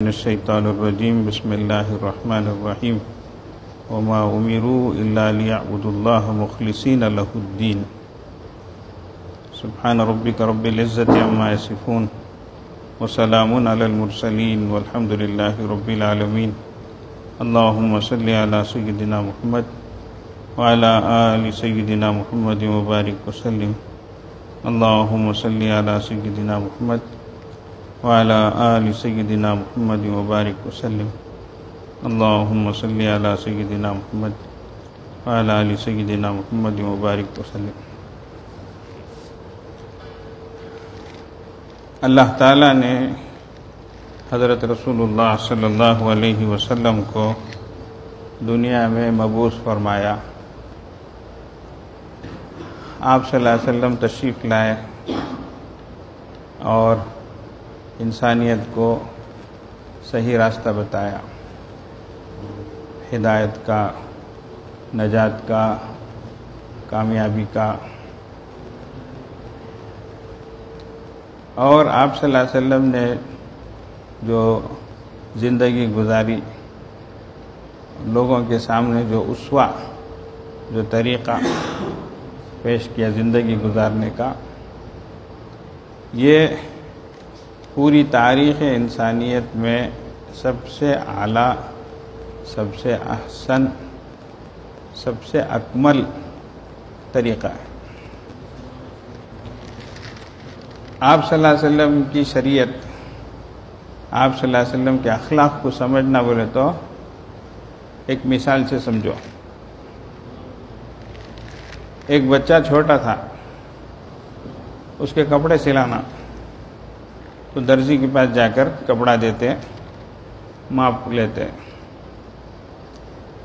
من الشیطان الرجیم بسم اللہ الرحمن الرحیم وما امروا الا ليعبدوا الله مخلصین له الدین سبحان ربک رب العزة عما یصفون وسلام علی المرسلین والحمد للہ رب العالمین اللہم صل علی سیدنا محمد وعلی آل سیدنا محمد وبارک وسلم اللہم صل علی سیدنا محمد وعلى آل سيدنا محمد وبارك وسلم اللهم صل على سيدنا محمد وعلى آل سيدنا محمد وبارك وسلم. اللہ تعالیٰ نے حضرت رسول اللہ صلی اللہ علیہ وسلم کو دنیا میں مبعوث فرمایا. آپ صلی اللہ علیہ وسلم تشریف لائے اور انسانیت کو صحیح راستہ بتایا، ہدایت کا، نجات کا، کامیابی کا. اور آپ صلی اللہ علیہ وسلم نے جو زندگی گزاری، لوگوں کے سامنے جو اسوہ، جو طریقہ پیش کیا زندگی گزارنے کا، یہ پوری تاریخ انسانیت میں سب سے اعلیٰ، سب سے احسن، سب سے اکمل طریقہ ہے. آپ صلی اللہ علیہ وسلم کی شریعت، آپ صلی اللہ علیہ وسلم کے اخلاق کو سمجھنا بولے تو ایک مثال سے سمجھو. ایک بچہ چھوٹا تھا، اس کے کپڑے سلانا، تو درزی کے پاس جا کر کپڑا دیتے، ماپ لیتے.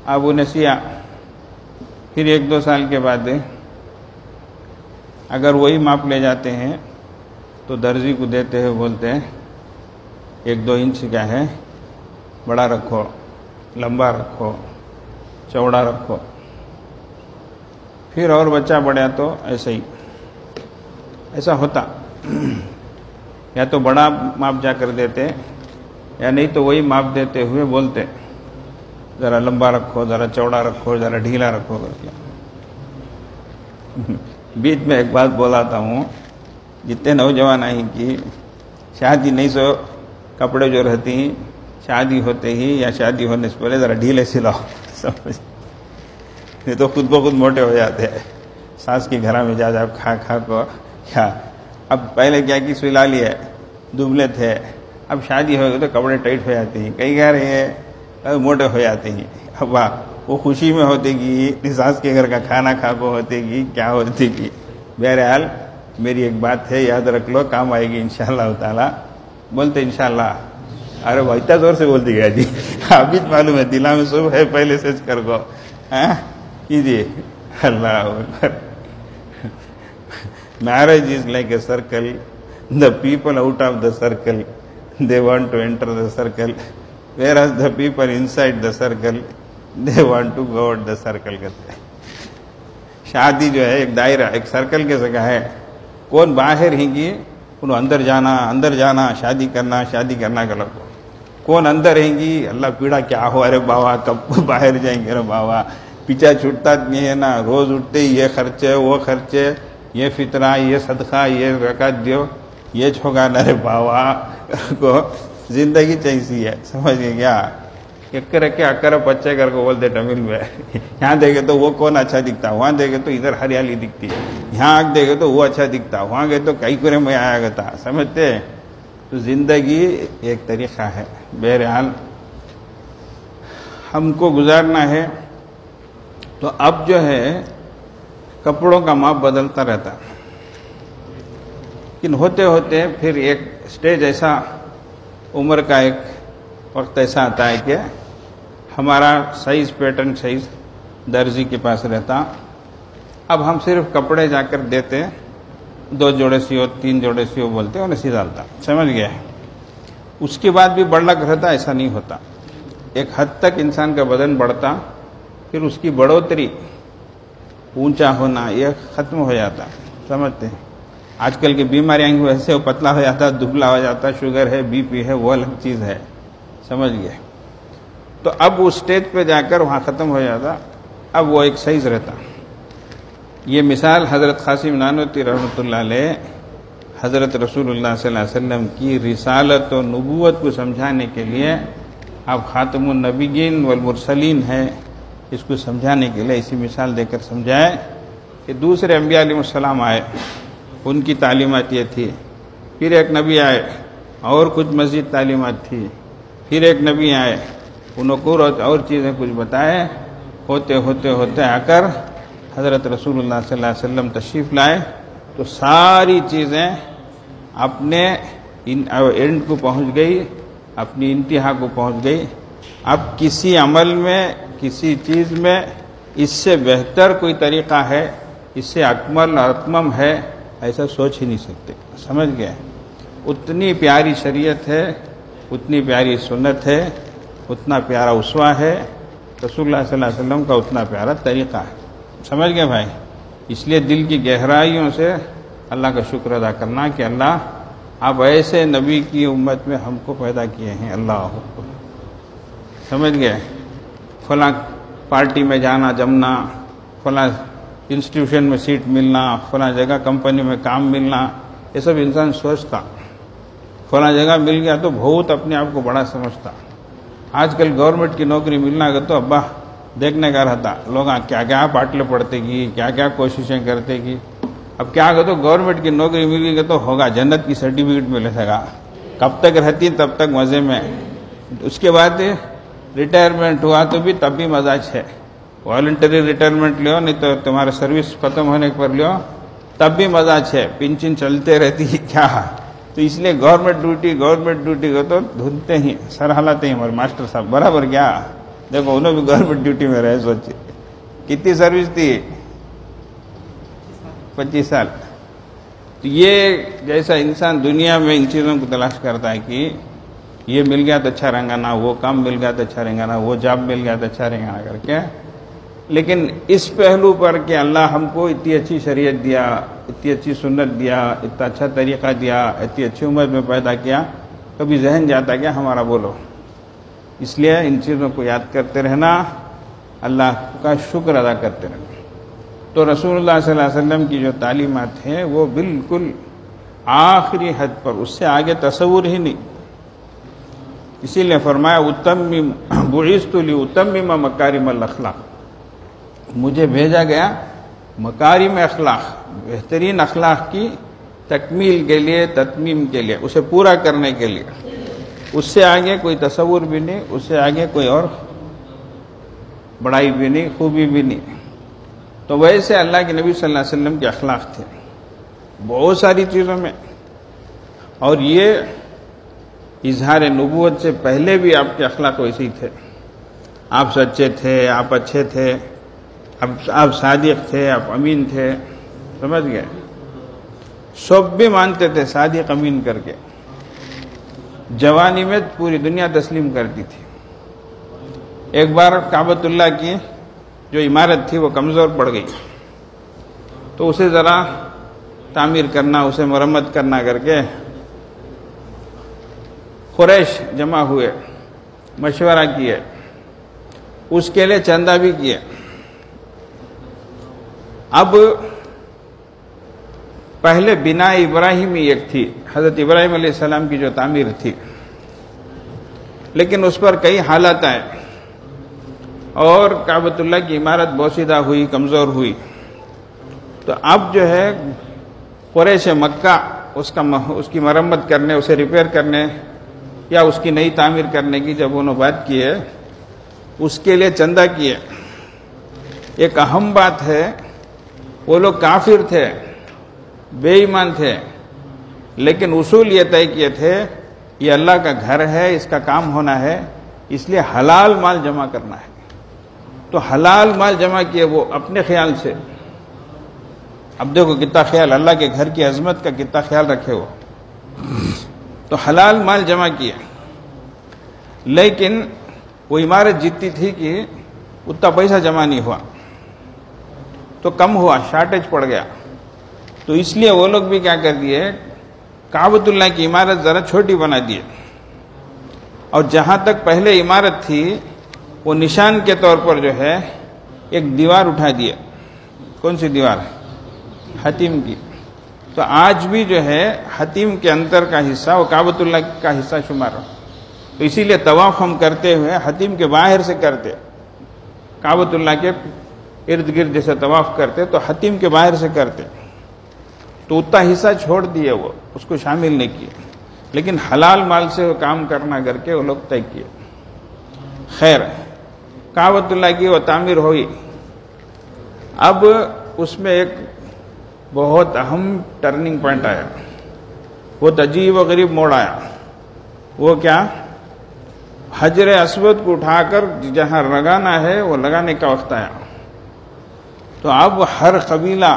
اب انہیں سیا، پھر 1-2 سال کے بعد اگر وہی ماپ لے جاتے ہیں تو درزی کو دیتے ہیں، بولتے ہیں 1-2 انچ کیا ہے، بڑا رکھو، لمبا رکھو، چوڑا رکھو. پھر اور بچہ بڑھا تو ایسا ہوتا، یا تو بڑا ماپ جا کر دیتے، یا نہیں تو وہی ماپ دیتے ہوئے بولتے ذرا لمبا رکھو، ذرا چوڑا رکھو، ذرا ڈھیلا رکھو کر کے. بیچ میں ایک بات بولاتا ہوں، جتنے نوجوان آئیں کہ شادی نہیں سو کپڑے جو رہتی ہیں شادی ہوتے ہی یا شادی ہونے سے پہلے ذرا ڈھیلے سلاؤ، سمجھ نہیں تو خود بخود موٹے ہو جاتے ہیں. ساس کے گھر میں جا کھا کو کیا، اب پہلے کیا کہ سلا لیے، دبلے تھے، اب شادی ہو گئی تو کپڑے ٹائٹ ہو جاتے ہیں، کئی گھر یہ موٹے ہو جاتے ہیں. اب وہ خوشی میں ہوتے گی، ساس کے گھر کا کھانا کھا کو ہوتے گی، کیا ہوتے گی. بہرحال میری ایک بات ہے، یاد رکھ لو، کام آئے گی انشاءاللہ تعالی. بولتے انشاءاللہ، ارے وہ اتنا زور سے بولتی گیا جی، ابھی معلوم ہے دلا میں سب ہے، پہلے سچ کر کو کیجیے. اللہ اکبر. Marriage is like a circle. The people out of the circle, they want to enter the circle, whereas the people inside the circle, they want to go out the circle. کہتے ہیں شادی جو ہے ایک دائرہ، ایک سرکل کے جگہ ہے. کون باہر ہی گی، انہوں اندر جانا، شادی کرنا کا لگو. کون اندر ہیں گی، اللہ پیڑا کیا ہو، ارے بابا کب باہر جائیں گے، ارے بابا پیچھا چھوٹتا نہیں ہے نا، روز اٹھتے یہ خرچے وہ خرچے، یہ فطرہ، یہ صدقہ، یہ رکعت دیو، یہ چھوگا، نرے بابا کو زندگی چاہیسی ہے. سمجھ گئے کیا؟ ایک رکھے اکر پچے کر کو بولتے تمل میں. یہاں دیکھے تو وہ کون اچھا دکھتا، وہاں دیکھے تو ادھر ہریالی دکھتی، یہاں دیکھے تو وہ اچھا دکھتا، وہاں گئے تو کئی کرے میں آیا گیا تھا. سمجھتے؟ تو زندگی ایک طریقہ ہے. بہرحال ہم کو گزارنا ہے، تو اب جو ہے کپڑوں کا ماپ بدلتا رہتا، لیکن ہوتے ہوتے پھر ایک سٹیج ایسا، عمر کا ایک وقت ایسا آتا ہے کہ ہمارا سائز، پیٹرن سائز درزی کے پاس رہتا. اب ہم صرف کپڑے جا کر دیتے، 2 جوڑے سیو، 3 جوڑے سیو بولتے، انہیں سی ڈالتا. سمجھ گئے؟ اس کے بعد بھی بڑھ لگ رہتا، ایسا نہیں ہوتا. ایک حد تک انسان کا بدن بڑھتا، پھر اس کی بڑھوتری، اونچا ہونا یہ ختم ہو جاتا. سمجھتے ہیں؟ آج کل کی بیماریاں ویسے وہ پتلا ہو جاتا، دبلا ہو جاتا، شوگر ہے، بی پی ہے، وہ الگ چیز ہے. سمجھ گئے؟ تو اب اس اسٹیج پہ جا کر وہاں ختم ہو جاتا، اب وہ ایک سائز رہتا۔ یہ مثال حضرت قاسم نانوتوی رحمۃ اللہ علیہ حضرت رسول اللہ صلی اللہ علیہ وسلم کی رسالت و نبوت کو سمجھانے کے لیے، آپ خاتم النبیین والمرسلین ہیں، اس کو سمجھانے کے لیے اسی مثال دے کر سمجھائے کہ دوسرے انبیاء علیہ السلام آئے، ان کی تعلیمات یہ تھی، پھر ایک نبی آئے اور کچھ مزید تعلیمات تھی، پھر ایک نبی آئے، انہوں کو اور چیزیں کچھ بتائے، ہوتے ہوتے ہوتے آ کر حضرت رسول اللہ صلی اللہ علیہ وسلم تشریف لائے، تو ساری چیزیں اپنے اینڈ کو پہنچ گئی، اپنی انتہا کو پہنچ گئی۔ اب کسی عمل میں، کسی چیز میں اس سے بہتر کوئی طریقہ ہے، اس سے اکمل اور اتمم ہے، ایسا سوچ ہی نہیں سکتے۔ سمجھ گئے؟ اتنی پیاری شریعت ہے، اتنی پیاری سنت ہے، اتنا پیارا اسوہ ہے، رسول اللہ صلی اللہ علیہ وسلم کا اتنا پیارا طریقہ ہے۔ سمجھ گئے بھائی؟ اس لیے دل کی گہرائیوں سے اللہ کا شکر ادا کرنا کہ اللہ آپ ایسے نبی کی امت میں ہم کو پیدا کیے ہیں۔ اللہ اکبر۔ سمجھ گئے؟ فلاں پارٹی میں جانا جمنا، فلاں انسٹیٹیوشن میں سیٹ ملنا، فلاں جگہ کمپنی میں کام ملنا، یہ سب انسان سوچتا، فلاں جگہ مل گیا تو بہت اپنے آپ کو بڑا سمجھتا۔ آج کل گورنمنٹ کی نوکری ملنا اگر تو ابا دیکھنے کا رہتا، لوگ کیا کیا پاٹلے پڑتے گی، کیا کیا کوششیں کرتے گی۔ اب کیا اگر تو گورنمنٹ کی نوکری مل گئی تو ہوگا، جنت کی سرٹیفکیٹ ملے گا، کب تک رہتی تب تک مزے میں، اس کے بعد ریٹائرمنٹ ہوا تو بھی تب بھی مزاج ہے، والنٹری ریٹائرمنٹ لیو نہیں تو تمہارا سروس ختم ہونے پر لیو تب بھی مزاج ہے، پنشن چلتے رہتی ہے کیا۔ تو اس لیے گورنمنٹ ڈیوٹی کو تو دھنتے ہی، سر ہلاتے ہی ہمارے ماسٹر صاحب برابر کیا، دیکھو انہوں بھی گورنمنٹ ڈیوٹی میں رہے، سوچے کتنی سروس تھی، 25 سال۔ تو یہ جیسا انسان دنیا میں ان چیزوں کو تلاش کرتا ہے کہ یہ مل گیا تو اچھا رہے گا نا، وہ کام مل گیا تو اچھا رہے گا نا، وہ جاب مل گیا تو اچھا رہے گا کر کے، لیکن اس پہلو پر کہ اللہ ہم کو اتنی اچھی شریعت دیا، اتنی اچھی سنت دیا، اتنا اچھا طریقہ دیا، اتنی اچھی عمر میں پیدا کیا، کبھی ذہن جاتا کیا ہمارا؟ بولو۔ اس لیے ان چیزوں کو یاد کرتے رہنا، اللہ کا شکر ادا کرتے رہنا۔ تو رسول اللہ صلی اللہ علیہ وسلم کی جو تعلیمات ہیں وہ بالکل آخری حد پر، اس سے آگے تصور ہی نہیں۔ اسی لیے فرمایا بعثت لأتمم مکارم الاخلاق، مجھے بھیجا گیا مکارم اخلاق، بہترین اخلاق کی تکمیل کے لیے، تتمیم کے لیے، اسے پورا کرنے کے لیے۔ اس سے آگے کوئی تصور بھی نہیں، اس سے آگے کوئی اور بڑائی بھی نہیں، خوبی بھی نہیں۔ تو ویسے اللہ کے نبی صلی اللہ علیہ وسلم کے اخلاق تھے بہت ساری چیزوں میں، اور یہ اظہار نبوت سے پہلے بھی آپ کے اخلاق ویسے ہی تھے۔ آپ سچے تھے، آپ اچھے تھے، آپ صادق تھے، آپ امین تھے، سمجھ گئے؟ سب بھی مانتے تھے صادق امین کر کے۔ جوانی میں پوری دنیا تسلیم کرتی تھی۔ ایک بار کعبۃ اللہ کی جو عمارت تھی وہ کمزور پڑ گئی، تو اسے ذرا تعمیر کرنا، اسے مرمت کرنا کر کے قریش جمع ہوئے، مشورہ کیے، اس کے لیے چندہ بھی کیے۔ اب پہلے بنا ابراہیمی ایک تھی، حضرت ابراہیم علیہ السلام کی جو تعمیر تھی، لیکن اس پر کئی حالات آئے اور کعبۃ اللہ کی عمارت بوسیدہ ہوئی، کمزور ہوئی۔ تو اب جو ہے قریش مکہ اس کی مرمت کرنے، اسے ریپیئر کرنے یا اس کی نئی تعمیر کرنے کی جب انہوں بات کی ہے، اس کے لیے چندہ کیے۔ ایک اہم بات ہے، وہ لوگ کافر تھے، بے ایمان تھے، لیکن اصول یہ طے کیے تھے یہ اللہ کا گھر ہے، اس کا کام ہونا ہے، اس لیے حلال مال جمع کرنا ہے۔ تو حلال مال جمع کیے وہ اپنے خیال سے۔ اب دیکھو کتنا خیال، اللہ کے گھر کی عظمت کا کتنا خیال رکھے وہ۔ تو حلال مال جمع کیے، لیکن وہ عمارت جتنی تھی کہ اتنا پیسہ جمع نہیں ہوا، تو کم ہوا، شارٹیج پڑ گیا۔ تو اس لیے وہ لوگ بھی کیا کر دیے، کعبۃ اللہ کی عمارت ذرا چھوٹی بنا دیے اور جہاں تک پہلے عمارت تھی وہ نشان کے طور پر جو ہے ایک دیوار اٹھا دیا. کون سی دیوار؟ حتیم کی. تو آج بھی جو ہے حتیم کے اندر کا حصہ وہ کعبۃ اللہ کا حصہ شمار ہو. تو اسی لیے طواف ہم کرتے ہوئے حتیم کے باہر سے کرتے، کعبۃ اللہ کے ارد گرد جیسے طواف کرتے تو حتیم کے باہر سے کرتے. تو اتنا حصہ چھوڑ دیے، وہ اس کو شامل نہیں کیے، لیکن حلال مال سے وہ کام کرنا کر کے وہ لوگ طے کیے. خیر، کعبۃ اللہ کی وہ تعمیر ہوئی. اب اس میں ایک بہت اہم ٹرننگ پوائنٹ آیا، وہ عجیب و غریب موڑ آیا. وہ کیا؟ حجر اسود کو اٹھا کر جہاں لگانا ہے وہ لگانے کا وقت آیا. تو اب ہر قبیلہ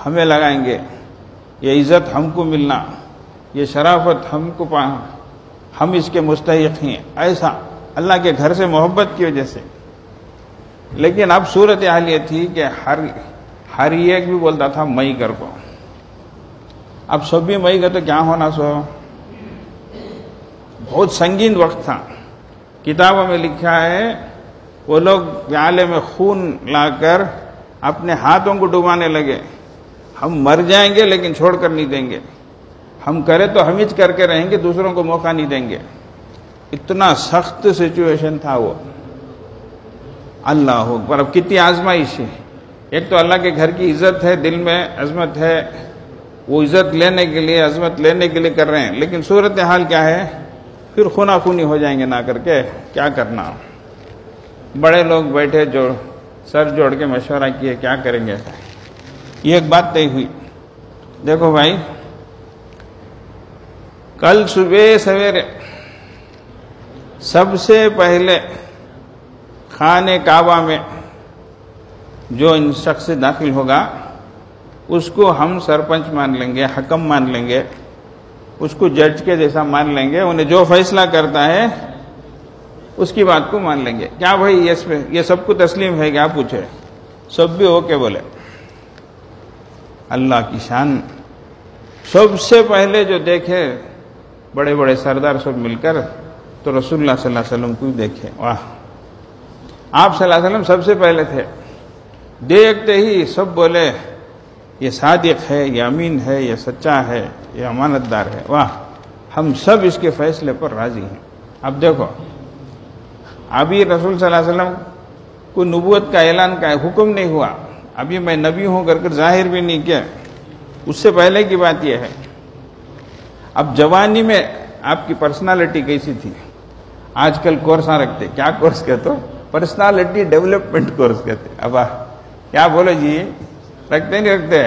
ہمیں لگائیں گے، یہ عزت ہم کو ملنا، یہ شرافت ہم کو پانا، ہم اس کے مستحق ہیں، ایسا اللہ کے گھر سے محبت کی وجہ سے. لیکن اب صورتحال یہ تھی کہ ہر ایک بھی بولتا تھا مئی کر کو. اب سب بھی مئی کا تو کیا ہونا سو. بہت سنگین وقت تھا. کتابوں میں لکھا ہے وہ لوگ پیالے میں خون لا کر اپنے ہاتھوں کو ڈبانے لگے. ہم مر جائیں گے لیکن چھوڑ کر نہیں دیں گے، ہم کرے تو ہم ہی کر کے رہیں گے، دوسروں کو موقع نہیں دیں گے. اتنا سخت سچویشن تھا وہ. اللہ اکبر. اب کتنی آزمائش ہے. ایک تو اللہ کے گھر کی عزت ہے، دل میں عظمت ہے، وہ عزت لینے کے لیے عظمت لینے کے لیے کر رہے ہیں، لیکن صورتحال کیا ہے؟ پھر خونا خونی ہو جائیں گے نہ کر کے. کیا کرنا؟ بڑے لوگ بیٹھے جو سر جوڑ کے مشورہ کیے کیا کریں گے. یہ ایک بات طے ہوئی. دیکھو بھائی، کل صبح سویرے سب سے پہلے خانہ کعبہ میں جو ان شخص سے داخل ہوگا اس کو ہم سرپنچ مان لیں گے، حکم مان لیں گے، اس کو جج کے جیسا مان لیں گے. انہیں جو فیصلہ کرتا ہے اس کی بات کو مان لیں گے. کیا بھائی یہ سب کو تسلیم ہے؟ کیا پوچھے؟ سب بھی اوکے بولے. اللہ کی شان. سب سے پہلے جو دیکھے بڑے بڑے سردار سب مل کر تو رسول اللہ صلی اللہ علیہ وسلم کو دیکھے. واہ، آپ صلی اللہ علیہ وسلم سب سے پہلے تھے. دیکھتے ہی سب بولے یہ صادق ہے، یہ امین ہے، یہ سچا ہے، یہ امانت دار ہے. واہ، ہم سب اس کے فیصلے پر راضی ہیں. اب دیکھو، ابھی رسول صلی اللہ علیہ وسلم کو نبوت کا اعلان کا حکم نہیں ہوا، ابھی میں نبی ہوں کر ظاہر بھی نہیں کیا. اس سے پہلے کی بات یہ ہے. اب جوانی میں آپ کی پرسنالٹی کیسی تھی؟ آج کل کورساں رکھتے. کیا کورس کہتے ہو؟ پرسنالٹی ڈیولپمنٹ کورس کہتے. اب کیا بولو جی، رکھتے نہیں رکھتے؟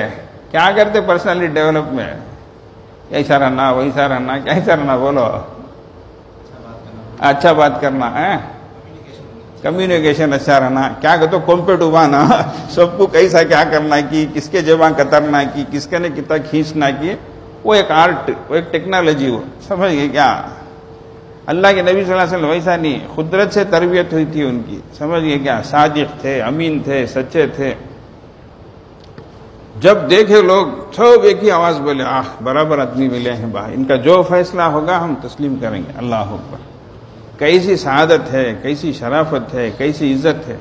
کیا کرتے پرسنالٹی ڈیولپمنٹ؟ ایسا رہنا، ویسا رہنا، کیسا رہنا بولو. اچھا بات کرنا ہے، کمیونیکیشن اچھا رہنا. کیا کہتے ہو؟ کمپیٹ ابانا، سب کو کیسا کیا کرنا کی، کس کے جباں کترنا کی، کس کے نے کتنا کھینچنا کی. وہ ایک آرٹ، وہ ایک ٹیکنالوجی. وہ سمجھ گئے کیا؟ اللہ کے نبی صلی اللہ علیہ وسلم ویسا نہیں، قدرت سے تربیت ہوئی تھی ان کی. سمجھ گئے کیا؟ صادق تھے، امین تھے، سچے تھے. جب دیکھے لوگ سب ایک ہی آواز بولے برابر آدمی ملے ہیں باہر، ان کا جو فیصلہ ہوگا ہم تسلیم کریں گے. اللہ اکبر. کیسی سعادت ہے، کیسی شرافت ہے، کیسی عزت ہے.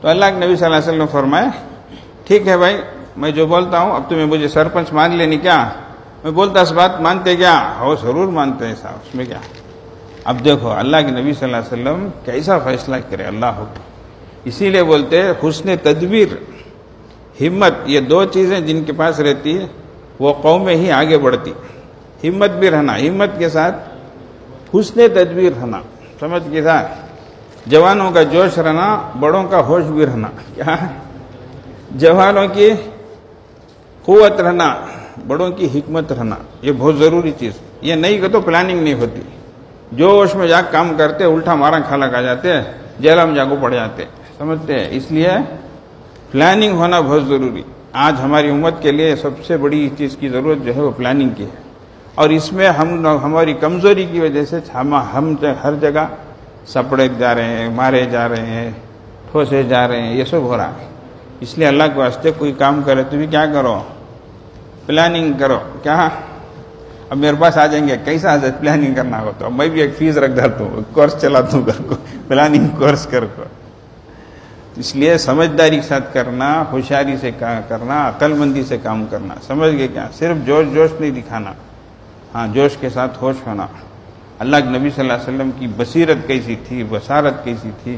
تو اللہ کے نبی صلی اللہ علیہ وسلم نے فرمایا ٹھیک ہے بھائی، میں جو بولتا ہوں اب تمہیں مجھے سرپنچ مان لینی. کیا میں بولتا اس بات مانتے؟ کیا ہو؟ ضرور مانتے ہیں صاحب، اس میں کیا. اب دیکھو اللہ کے نبی صلی اللہ علیہ وسلم کیسا فیصلہ کرے. اللہ اکبر. اسی لیے بولتے حسن تدبیر، ہمت، یہ دو چیزیں جن کے پاس رہتی ہے وہ قومیں ہی آگے بڑھتی. ہمت بھی رہنا، ہمت کے ساتھ حسن تدبیر رہنا. سمجھ کے ساتھ جوانوں کا جوش رہنا، بڑوں کا ہوش بھی رہنا. کیا؟ جوانوں کی قوت رہنا، بڑوں کی حکمت رہنا. یہ بہت ضروری چیز. یہ نہیں کہ تو پلاننگ نہیں ہوتی. جوش میں جا کام کرتے، الٹا مارا کھالا کھا جاتے، جیل میں جا کو پڑ جاتے. سمجھتے ہیں؟ اس لیے پلاننگ ہونا بہت ضروری. آج ہماری امت کے لیے سب سے بڑی چیز کی ضرورت جو ہے وہ پلاننگ کی ہے. اور اس میں ہماری کمزوری کی وجہ سے ہم ہر جگہ سپڑے جا رہے ہیں، مارے جا رہے ہیں، ٹھوسے جا رہے ہیں. یہ سب ہو رہا ہے. اس لیے اللہ کے واسطے کوئی کام کرے تو بھی کیا کرو؟ پلاننگ کرو. کیا اب میرے پاس آ جائیں گے کیسا حضرت پلاننگ کرنا ہو تو اب میں بھی ایک فیس رکھ دیتا ہوں، کورس چلاتا ہوں گھر کو، پلاننگ کورس کر کو. اس لیے سمجھداری کے ساتھ کرنا، ہوشیاری سے کرنا، عقل مندی سے کام کرنا. سمجھ گئے کیا؟ صرف جوش نہیں دکھانا، ہاں جوش کے ساتھ ہوش ہونا. اللہ کے نبی صلی اللہ علیہ وسلم کی بصیرت کیسی تھی، بصارت کیسی تھی،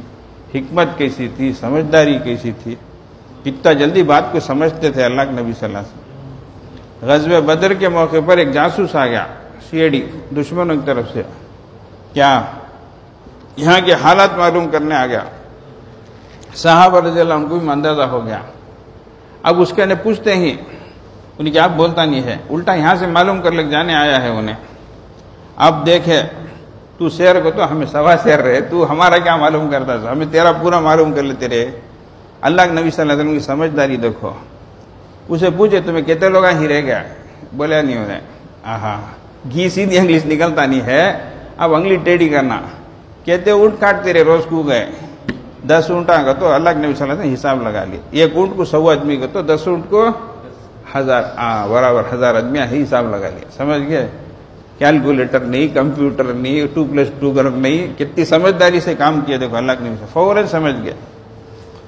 حکمت کیسی تھی، سمجھداری کیسی تھی، کتنا جلدی بات کو سمجھتے تھے اللہ کے نبی صلی اللہ علیہ وسلم. غزوہ بدر کے موقع پر ایک جاسوس آ گیا، CID دشمنوں کی طرف سے، کیا یہاں کے حالات معلوم کرنے آ گیا. صحابہ رضی اللہ عنہ کو بھی اندازہ ہو گیا. اب اس کے نے پوچھتے ہی انہیں کہ آپ بولتا نہیں ہے، الٹا یہاں سے معلوم کر لے جانے آیا ہے انہیں. اب دیکھے تو شیر کو تو ہمیں سوا شیر رہے، تو ہمارا کیا معلوم کرتا تھا، ہمیں تیرا پورا معلوم کر لیتے رہے. اللہ کے نبی صلی اللہ علیہ وسلم کی سمجھداری دیکھو. اسے پوچھے تمہیں کتنے لوگ ہی رہ گیا، بولے نہیں انہیں. آہا، گھی سیدھی انگلش نکلتا نہیں ہے، اب انگلی ٹیڑھی کرنا. کہتے اونٹ کاٹ تیرے روز کو گئے 10 اونٹاں کا تو اللہ کے نبی صلی اللہ علیہ وسلم حساب لگا لیا. ایک اونٹ کو 100 آدمی کا تو 10 اونٹ کو 1000 برابر 1000 آدمی ہی حساب لگا لیا. سمجھ گئے؟ کیلکولیٹر نہیں، کمپیوٹر نہیں، 2+2 نہیں، کتنی سمجھداری سے کام کیا دیکھو اللہ کے نبی سے، فوراً سمجھ گئے.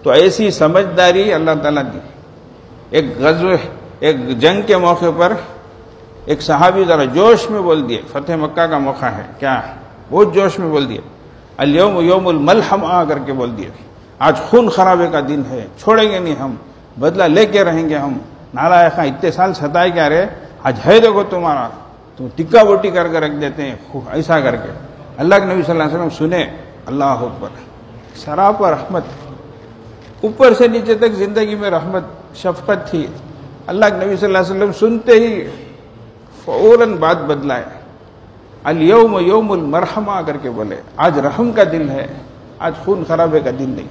تو ایسی سمجھداری اللہ تعالیٰ دی. ایک جنگ کے موقع پر ایک صحابی ذرا جوش میں بول دیے، فتح مکہ کا موقع ہے کیا، بہت جوش میں بول دیے، الیوم یوم الملحمہ کر کے بول دیے، آج خون خرابے کا دن ہے، چھوڑیں گے نہیں ہم، بدلہ لے کے رہیں گے ہم. نالائق اتنے سال ستائے کیا رہے، آج ہے دیکھو تمہارا، تم ٹکا بوٹی کر کے رکھ دیتے ہیں ایسا کر کے. اللہ کے نبی صلی اللہ علیہ وسلم سنے، اللہ اکبر، سراپا رحمت، اوپر سے نیچے تک زندگی میں رحمت شفقت تھی. اللہ کے نبی صلی اللہ علیہ وسلم سنتے ہی فوراً بات بدلائے، الیوم یوم المرحمہ کر کے بولے، آج رحم کا دن ہے، آج خون خرابے کا دن نہیں،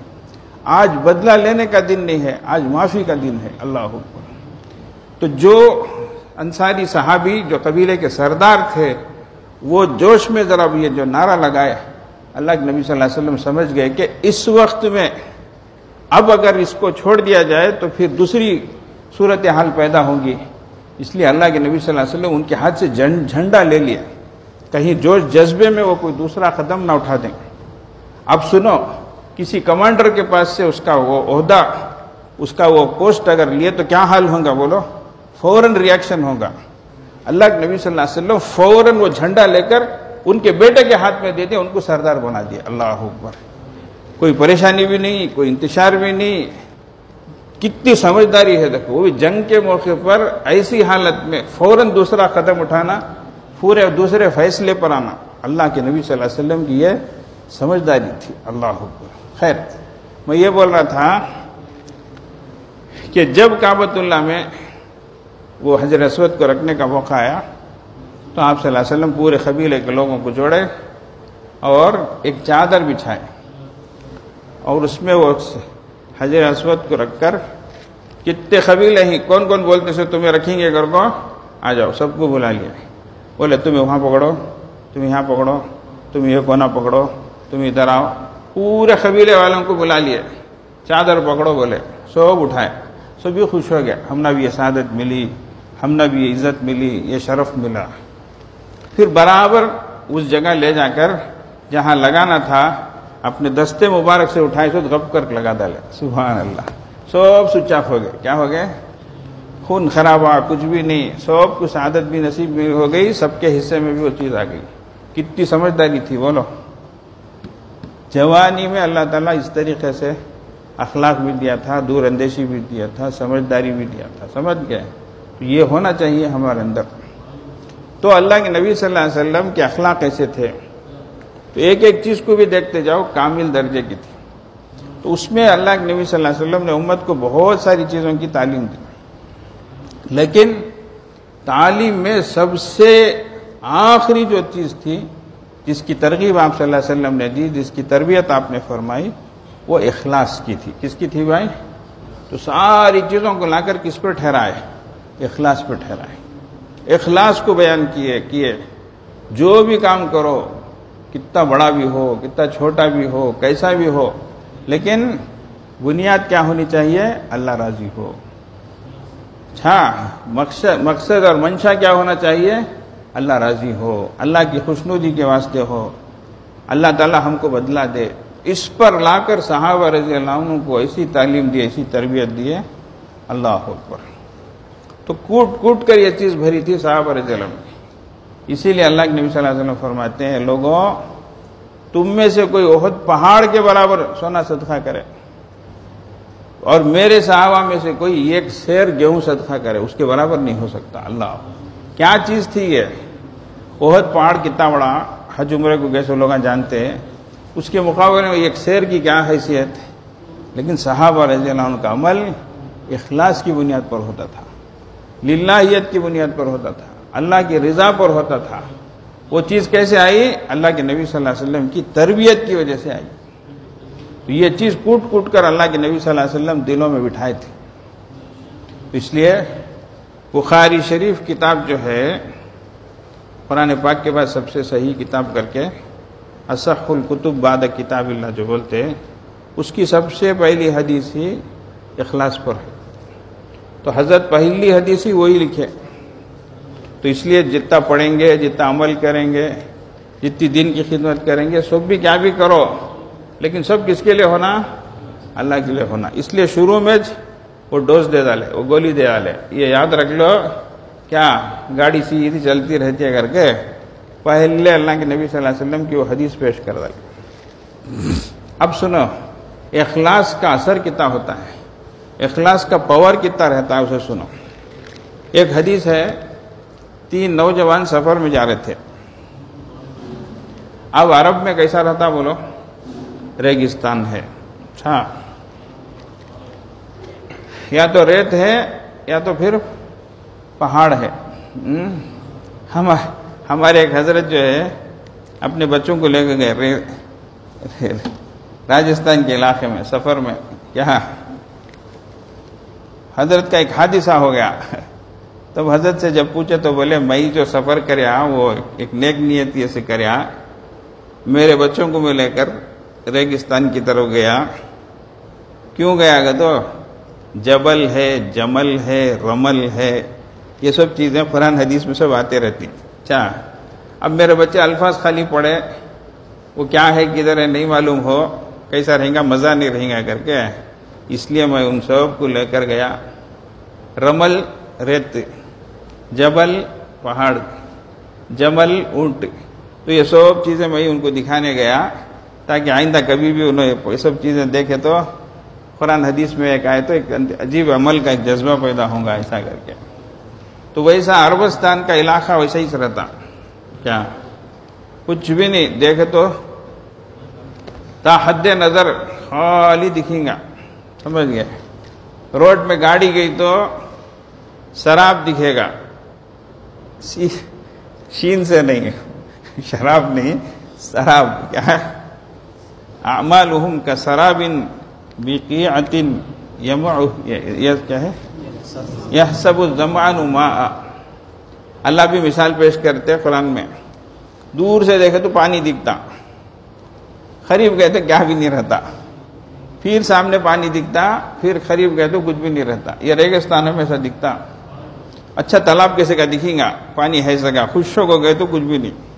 آج بدلہ لینے کا دن نہیں ہے، آج معافی کا دن ہے. اللہ اکبر. تو جو انصاری صحابی جو قبیلے کے سردار تھے، وہ جوش میں ذرا یہ جو نعرہ لگائے، اللہ کے نبی صلی اللہ علیہ وسلم سمجھ گئے کہ اس وقت میں اب اگر اس کو چھوڑ دیا جائے تو پھر دوسری صورتحال پیدا ہوگی. اس لیے اللہ کے نبی صلی اللہ علیہ وسلم ان کے ہاتھ سے جھنڈا لے لیا، کہیں جوش جذبے میں وہ کوئی دوسرا قدم نہ اٹھا دیں. اب سنو، کسی کمانڈر کے پاس سے اس کا وہ عہدہ، اس کا وہ پوسٹ اگر لیے تو کیا حال ہوگا بولو، فوراً ریاکشن ہوگا. اللہ کے نبی صلی اللہ علیہ وسلم فوراً وہ جھنڈا لے کر ان کے بیٹے کے ہاتھ میں دے دیا، ان کو سردار بنا دیا. اللہ اکبر. کوئی پریشانی بھی نہیں، کوئی انتشار بھی نہیں. کتنی سمجھداری ہے دیکھو، وہ بھی جنگ کے موقع پر ایسی حالت میں فوراً دوسرا قدم اٹھانا، پورے دوسرے فیصلے پر آنا. اللہ کے نبی صلی اللہ علیہ وسلم کی یہ سمجھداری تھی. اللہ اکبر. خیر، میں یہ بول رہا تھا کہ جب کعبۃ اللہ میں وہ حجر اسود کو رکھنے کا موقع آیا تو آپ صلی اللہ علیہ وسلم پورے قبیلے کے لوگوں کو جوڑے اور ایک چادر بچھائے اور اس میں وہ حجر اسود کو رکھ کر کتنے قبیلے ہیں، کون کون بولتے سے تمہیں رکھیں گے گھر کو، آ جاؤ، سب کو بلا لیا. بولے تمہیں وہاں پکڑو، تم یہاں پکڑو، تم یہ کونا پکڑو، تم ادھر آؤ. پورے قبیلے والوں کو بلا لیے، چادر پکڑو بولے، سب اٹھائے. سبھی خوش ہو گیا، ہم نے بھی یہ سعادت ملی، ہم نے بھی یہ عزت ملی، یہ شرف ملا. پھر برابر اس جگہ لے جا کر جہاں لگانا تھا اپنے دستے مبارک سے اٹھائے تو غب کر لگا ڈالے. سبحان اللہ. سب سوئچ آف ہو گئے. کیا ہو گئے؟ خون خراب ہوا، کچھ بھی نہیں، سب کو سعادت بھی نصیب بھی ہو گئی، سب کے حصے میں بھی وہ چیز آ گئی. کتنی سمجھداری تھی بولو. جوانی میں اللہ تعالیٰ اس طریقے سے اخلاق بھی دیا تھا، دور اندیشی بھی دیا تھا، سمجھداری بھی دیا تھا. سمجھ گئے؟ تو یہ ہونا چاہیے ہمارے اندر. تو اللہ کے نبی صلی اللہ علیہ وسلم کے اخلاق کیسے تھے؟ تو ایک ایک چیز کو بھی دیکھتے جاؤ، کامل درجے کی تھی. تو اس میں اللہ کے نبی صلی اللہ علیہ وسلم نے امت کو بہت ساری چیزوں کی تعلیم دی، لیکن تعلیم میں سب سے آخری جو چیز تھی، جس کی ترغیب آپ صلی اللہ علیہ وسلم نے دی، جس کی تربیت آپ نے فرمائی، وہ اخلاص کی تھی. کس کی تھی بھائی؟ تو ساری چیزوں کو لا کر کس پر ٹھہرائے؟ اخلاص پر ٹھہرائے. اخلاص کو بیان کیے جو بھی کام کرو، کتنا بڑا بھی ہو، کتنا چھوٹا بھی ہو، کیسا بھی ہو، لیکن بنیاد کیا ہونی چاہیے؟ اللہ راضی ہو. اچھا، مقصد اور منشا کیا ہونا چاہیے؟ اللہ راضی ہو، اللہ کی خوشنودی کے واسطے ہو، اللہ تعالی ہم کو بدلہ دے، اس پر لا کر صحابہ رضی اللہ عنہ کو ایسی تعلیم دی، ایسی تربیت دی ہے، اللہ اکبر۔ تو کوٹ کوٹ کر یہ چیز بھری تھی صحابہ رضی اللہ عنہ کی۔ اسی لیے اللہ کے نبی صلی اللہ علیہ وسلم فرماتے ہیں، لوگوں تم میں سے کوئی احد پہاڑ کے برابر سونا صدقہ کرے اور میرے صحابہ میں سے کوئی ایک سیر گیہوں صدقہ کرے، اس کے برابر نہیں ہو سکتا۔ اللہ کیا چیز تھی یہ؟ احد پہاڑ کتنا بڑا، حج عمرے کو کیسے لوگ جانتے ہیں، اس کے مقابلے میں ایک سیر کی کیا حیثیت ہے۔ لیکن صحابہ رضی اللہ عنہ کا عمل اخلاص کی بنیاد پر ہوتا تھا، للہیت کی بنیاد پر ہوتا تھا، اللہ کی رضا پر ہوتا تھا۔ وہ چیز کیسے آئی؟ اللہ کے نبی صلی اللہ علیہ وسلم کی تربیت کی وجہ سے آئی۔ تو یہ چیز کوٹ کوٹ کر اللہ کے نبی صلی اللہ علیہ وسلم دلوں میں بٹھائے تھے۔ اس لیے بخاری شریف کتاب جو ہے قرآن پاک کے بعد سب سے صحیح کتاب کر کے اصح الکتب بعد کتاب اللہ جو بولتے ہیں، اس کی سب سے پہلی حدیث ہی اخلاص پر ہے۔ تو حضرت پہلی حدیث ہی وہی لکھے۔ تو اس لیے جتنا پڑھیں گے، جتنا عمل کریں گے، جتنی دین کی خدمت کریں گے، سب بھی کیا بھی کرو، لیکن سب کس کے لیے ہونا؟ اللہ کے لیے ہونا۔ اس لیے شروع میں وہ ڈوز دے ڈالے، وہ گولی دے ڈالے، یہ یاد رکھ لو، کیا گاڑی سیدھی چلتی رہتی ہے کر کے پہلے اللہ کے نبی صلی اللہ علیہ وسلم کی وہ حدیث پیش کر ڈالی۔ اب سنو، اخلاص کا اثر کتنا ہوتا ہے، اخلاص کا پاور کتنا رہتا ہے، اسے سنو۔ ایک حدیث ہے، 3 نوجوان سفر میں جا رہے تھے۔ اب عرب میں کیسا رہتا بولو؟ ریگستان ہے، اچھا، یا تو ریت ہے یا تو پھر پہاڑ ہے۔ ہمارے ایک حضرت جو ہے اپنے بچوں کو لے کے گئے راجستھان کے علاقے میں سفر میں، کیا حضرت کا ایک حادثہ ہو گیا۔ تب حضرت سے جب پوچھے تو بولے، میں جو سفر کریا وہ ایک نیک نیتی سے کریا، میرے بچوں کو میں لے کر ریگستان کی طرف گیا۔ کیوں گیا گا؟ تو جبل ہے، جمل ہے، رمل ہے، یہ سب چیزیں قرآن حدیث میں سب آتے رہتی۔ اچھا، اب میرے بچے الفاظ خالی پڑھے، وہ کیا ہے کدھر ہے نہیں معلوم ہو، کیسا رہیں گا، مزہ نہیں رہیں گا کر کے، اس لیے میں ان سب کو لے کر گیا۔ رمل ریت، جبل پہاڑ، جمل اونٹ، تو یہ سب چیزیں میں ان کو دکھانے گیا تاکہ آئندہ کبھی بھی انہیں یہ سب چیزیں دیکھے تو قرآن حدیث میں ایک آئے تو ایک عجیب عمل کا ایک جذبہ پیدا ہوگا، ایسا کر کے۔ تو ویسا عربستان کا علاقہ ویسا ہی رہتا، کیا کچھ بھی نہیں دیکھے تو تا حد نظر خالی دکھیں گا، سمجھ گئے؟ روڈ میں گاڑی گئی تو شراب دکھے گا، شین سے نہیں، شراب نہیں، شراب، کیا ہے؟ اعمالہم کسراب بقیعۃ کیا ہے؟ یحسب الظمآن ماء۔ اللہ بھی مثال پیش کرتے قرآن میں، دور سے دیکھے تو پانی دکھتا، قریب گئے تو کیا بھی نہیں رہتا، پھر سامنے پانی دکھتا، پھر قریب گئے تو کچھ بھی نہیں رہتا۔ یہ ریگستانوں میں ایسا دکھتا۔ اچھا تالاب کیسے کا دکھیں گا، پانی ہے سکا، خشک ہو گئے تو کچھ بھی نہیں۔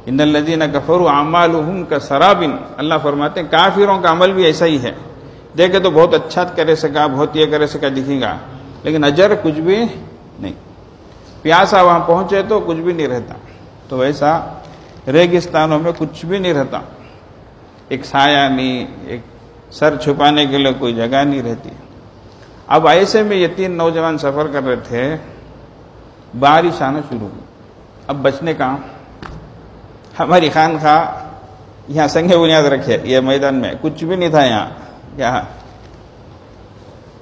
ان الذین کفروا اعمالهم کسراب، اللہ فرماتے ہیں کافروں کا عمل بھی ایسا ہی ہے، دیکھے تو بہت اچھا کرے سکا، بہت یہ کرے سکا دکھیں گا، لیکن اجر کچھ بھی نہیں، پیاسا وہاں پہنچے تو کچھ بھی نہیں رہتا۔ تو ویسا ریگستانوں میں کچھ بھی نہیں رہتا، ایک سایہ نہیں، ایک سر چھپانے کے لیے کوئی جگہ نہیں رہتی۔ اب ایسے میں یہ 3 نوجوان سفر کر رہے تھے، بارش آنا شروع ہوئی۔ اب بچنے کہاں؟ ہماری خانقاہ یہاں سنگ بنیاد رکھے، یہ میدان میں کچھ بھی نہیں تھا یہاں، کیا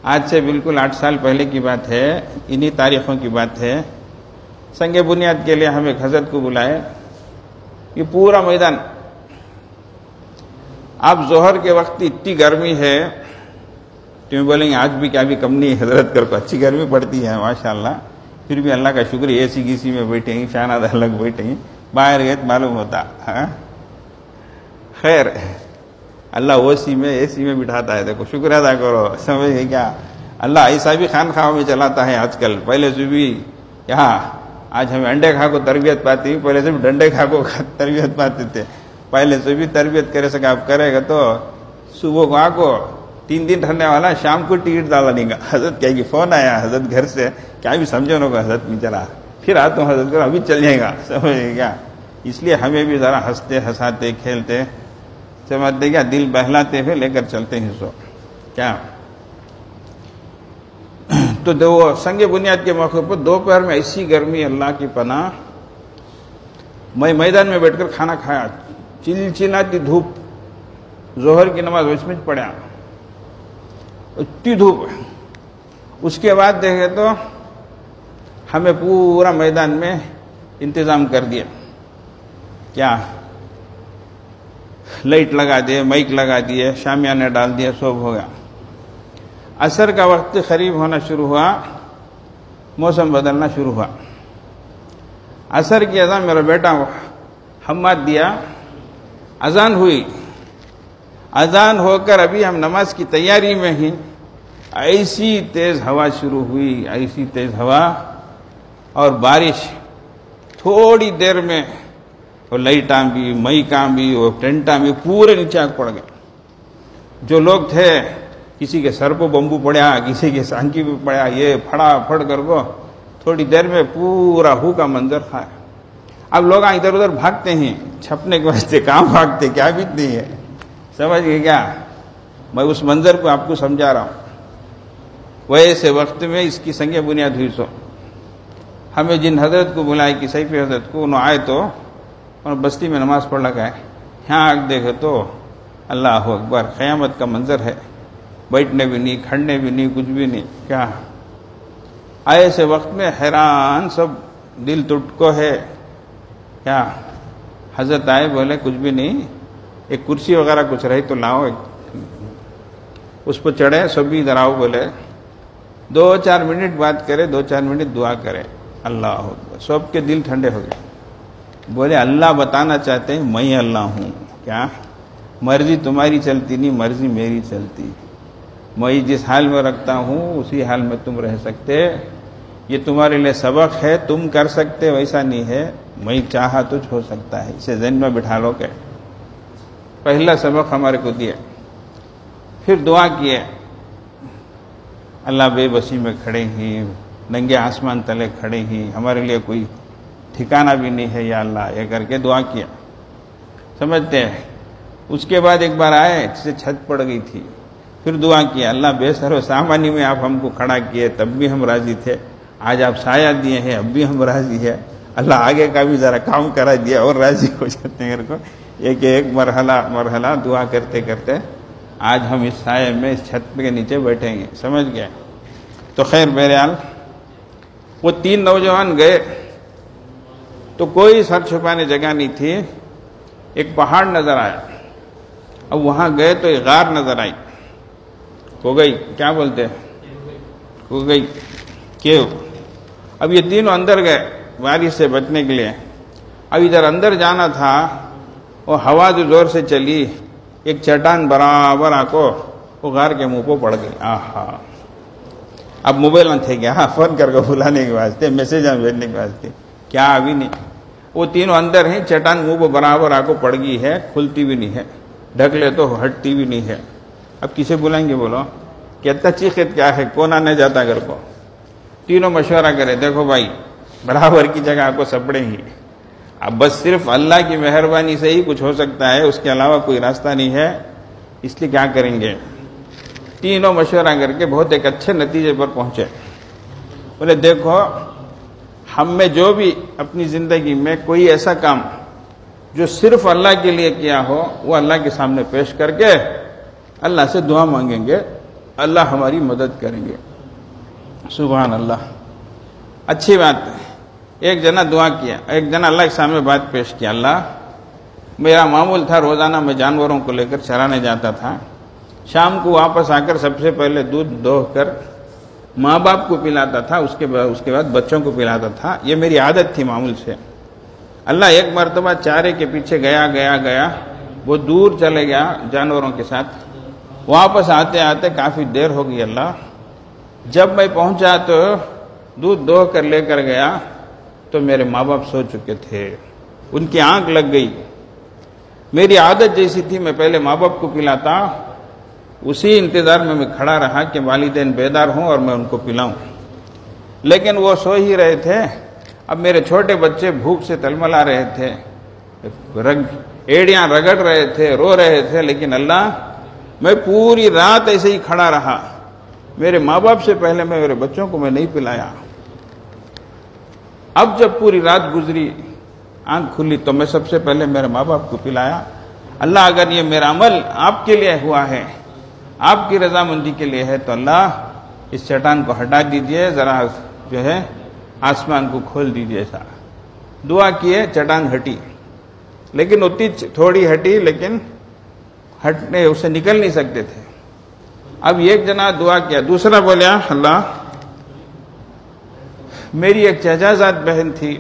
آج سے بالکل 8 سال پہلے کی بات ہے، انہی تاریخوں کی بات ہے۔ سنگ بنیاد کے لیے ہم ایک حضرت کو بلائے، یہ پورا میدان، اب ظہر کے وقت اتنی گرمی ہے، تمہیں بولیں گے آج بھی کیا بھی کم نہیں، حضرت کر کو اچھی گرمی پڑتی ہے ماشاءاللہ، پھر بھی اللہ کا شکر اے سی گیسی میں بیٹھے ہیں، شانہ الگ بیٹھے ہیں، باہر گئے تو معلوم ہوتا۔ خیر اللہ او سی میں اے سی میں بٹھاتا ہے، دیکھو شکر ادا کرو، سمجھ گئے کیا؟ اللہ ایسا بھی خانخواہوں میں چلاتا ہے آج کل، پہلے سے بھی یہاں آج ہمیں انڈے کھا کو تربیت پاتی، پہلے سے بھی ڈنڈے کھا کو تربیت پاتے تھے، پہلے سے بھی تربیت کرے سکے آپ کرے گا تو صبح کو آ کو 3 دن رہنے والا، شام کو ٹکٹ ڈالا نہیں گا، حضرت کہے گی فون آیا حضرت گھر سے، کیا بھی سمجھو نا حضرت میں چلا، پھر آتا ہوں حضرت کو ابھی چل جائے گا، سمجھے گا؟ اس لیے ہمیں بھی ذرا ہنستے ہنساتے کھیلتے سمجھتے کیا دل بہلاتے ہوئے لے کر چلتے ہیں سو کیا. تو وہ سنگ بنیاد کے موقع پر دوپہر میں ایسی گرمی، اللہ کی پناہ، میں میدان میں بیٹھ کر کھانا کھایا، چلچلاتی دھوپ، ظہر کی نماز اس میں پڑھا، اتنی دھوپ. اس کے بعد دیکھے تو ہمیں پورا میدان میں انتظام کر دیا، کیا لائٹ لگا دیے، مائک لگا دیے، شامیانے ڈال دیے، سب ہو گیا. عصر کا وقت قریب ہونا شروع ہوا، موسم بدلنا شروع ہوا. عصر کی اذان میرا بیٹا حماد دیا، اذان ہوئی، اذان ہو کر ابھی ہم نماز کی تیاری میں ہی ایسی تیز ہوا شروع ہوئی، ایسی تیز ہوا اور بارش. تھوڑی دیر میں وہ لائٹاں بھی، مائکاں بھی، وہ ٹینٹاں بھی پورے نیچے آگ پڑ گئے. جو لوگ تھے کسی کے سر کو بمبو پڑیا، کسی کے سانکی بھی پڑیا، یہ پھڑا پھڑ کر کو تھوڑی دیر میں پورا ہو کا منظر تھا. اب لوگ ادھر ادھر بھاگتے ہیں چھپنے کے واسطے، کہاں بھاگتے، کیا بھی نہیں ہے، سمجھ گئے کیا؟ میں اس منظر کو آپ کو سمجھا رہا ہوں. ویسے وقت میں اس کی سنگ بنیاد ہوئی. سو ہمیں جن حضرت کو بلائے کہ سیفی حضرت کو، انہوں آئے تو انہوں بستی میں نماز پڑھ لگا ہے. یہاں آگ دیکھے تو اللہ اکبر، قیامت کا منظر ہے، بیٹھنے بھی نہیں، کھڑنے بھی نہیں، کچھ بھی نہیں. کیا ایسے وقت میں حیران سب، دل ٹوٹ کو ہے. کیا حضرت آئے، بولے کچھ بھی نہیں، ایک کرسی وغیرہ کچھ رہی تو لاؤ، اس پہ چڑھے، سب بھی ادھر آؤ. بولے 2-4 منٹ بات کرے، 2-4 منٹ دعا کرے. اللہ اکبر، سب کے دل ٹھنڈے ہو گئے. بولے اللہ بتانا چاہتے ہیں میں اللہ ہوں. کیا مرضی تمہاری چلتی نہیں، مرضی میری چلتی. میں جس حال میں رکھتا ہوں اسی حال میں تم رہ سکتے. یہ تمہارے لیے سبق ہے، تم کر سکتے، ویسا نہیں ہے، میں چاہا تو ہو سکتا ہے. اسے ذہن میں بٹھا لو. کہ پہلا سبق ہمارے کو دیا. پھر دعا کیے، اللہ بے بسی میں کھڑے ہیں، ننگے آسمان تلے کھڑے ہیں، ہمارے لیے کوئی ٹھکانہ بھی نہیں ہے یا اللہ، یہ کر کے دعا کیا. سمجھتے ہیں. اس کے بعد ایک بار آئے، جسے چھت پڑ گئی تھی، پھر دعا کیا، اللہ بے سر و سامانی میں آپ ہم کو کھڑا کیے، تب بھی ہم راضی تھے، آج آپ سایہ دیے ہیں، اب بھی ہم راضی ہے. اللہ آگے کا بھی ذرا کام کرا دیا اور راضی ہو جاتے ہیں. کو ایک مرحلہ دعا کرتے کرتے آج ہم اس سائے میں، اس چھت کے نیچے بیٹھیں گے. سمجھ گئے؟ تو خیر بہرحال وہ 3 نوجوان گئے تو کوئی سر چھپانے جگہ نہیں تھی. ایک پہاڑ نظر آیا. اب وہاں گئے تو ایک غار نظر آئی. کو گئی، کیا بولتے ہیں، کو گئی کیو. اب یہ تینوں اندر گئے بارش سے بچنے کے لیے. اب ادھر اندر جانا تھا، وہ ہوا جو زور سے چلی، ایک چٹان برابر آ کو وہ غار کے منہ پہ پڑ گئی. آہا، اب موبائل نہ تھے کیا فون کر کے بلانے کے واسطے، میسج بھیجنے کے واسطے، کیا ابھی نہیں. وہ تینوں اندر ہیں، چٹان منہ پہ برابر آ کو پڑ گئی ہے، کھلتی بھی نہیں ہے، ڈھک لے تو ہٹتی بھی نہیں ہے. اب کسے بلائیں گے؟ بولو کہتا چیخت کیا ہے، کون آنے جاتا گھر کو. تینوں مشورہ کرے، دیکھو بھائی برابر کی جگہ آپ کو سپڑے ہی، اب بس صرف اللہ کی مہربانی سے ہی کچھ ہو سکتا ہے، اس کے علاوہ کوئی راستہ نہیں ہے. اس لیے کیا کریں گے؟ تینوں مشورہ کر کے بہت ایک اچھے نتیجے پر پہنچے. بولے دیکھو، ہم میں جو بھی اپنی زندگی میں کوئی ایسا کام جو صرف اللہ کے لیے کیا ہو، وہ اللہ کے سامنے پیش کر کے اللہ سے دعا مانگیں گے، اللہ ہماری مدد کریں گے. سبحان اللہ، اچھی بات ہے. ایک جنا دعا کیا، ایک جنا اللہ کے سامنے بات پیش کیا. اللہ، میرا معمول تھا روزانہ میں جانوروں کو لے کر چرانے جاتا تھا، شام کو واپس آ کر سب سے پہلے دودھ دوہ کر ماں باپ کو پلاتا تھا، اس کے بعد بچوں کو پلاتا تھا. یہ میری عادت تھی معمول سے. اللہ ایک مرتبہ چارے کے پیچھے گیا، وہ دور چلے گیا جانوروں کے ساتھ. واپس آتے آتے کافی دیر ہو گئی. اللہ، جب میں پہنچا تو دودھ دوہ کر لے کر گیا تو میرے ماں باپ سو چکے تھے، ان کی آنکھ لگ گئی۔ میری عادت جیسی تھی، میں پہلے ماں باپ کو پلاتا، اسی انتظار میں کھڑا رہا کہ والدین بیدار ہوں اور میں ان کو پلاؤں، لیکن وہ سو ہی رہے تھے۔ اب میرے چھوٹے بچے بھوک سے تلملا رہے تھے، ایڑیاں رگڑ رہے تھے، رو رہے تھے، لیکن اللہ، میں پوری رات ایسے ہی کھڑا رہا۔ میرے ماں باپ سے پہلے میں میرے بچوں کو میں نہیں پلایا۔ اب جب پوری رات گزری، آنکھ کھلی، تو میں سب سے پہلے میرے ماں باپ کو پلایا۔ اللہ، اگر یہ میرا عمل آپ کے لیے ہوا ہے، آپ کی رضامندی کے لیے ہے، تو اللہ اس چٹان کو ہٹا دیجئے، ذرا جو ہے آسمان کو کھول دیجئے۔ ایسا دعا کیے، چٹان ہٹی، لیکن اتنی تھوڑی ہٹی، لیکن ہٹنے اسے نکل نہیں سکتے تھے۔ اب ایک جنا دعا کیا، دوسرا بولیا، اللہ، میری ایک چچا زاد بہن تھی،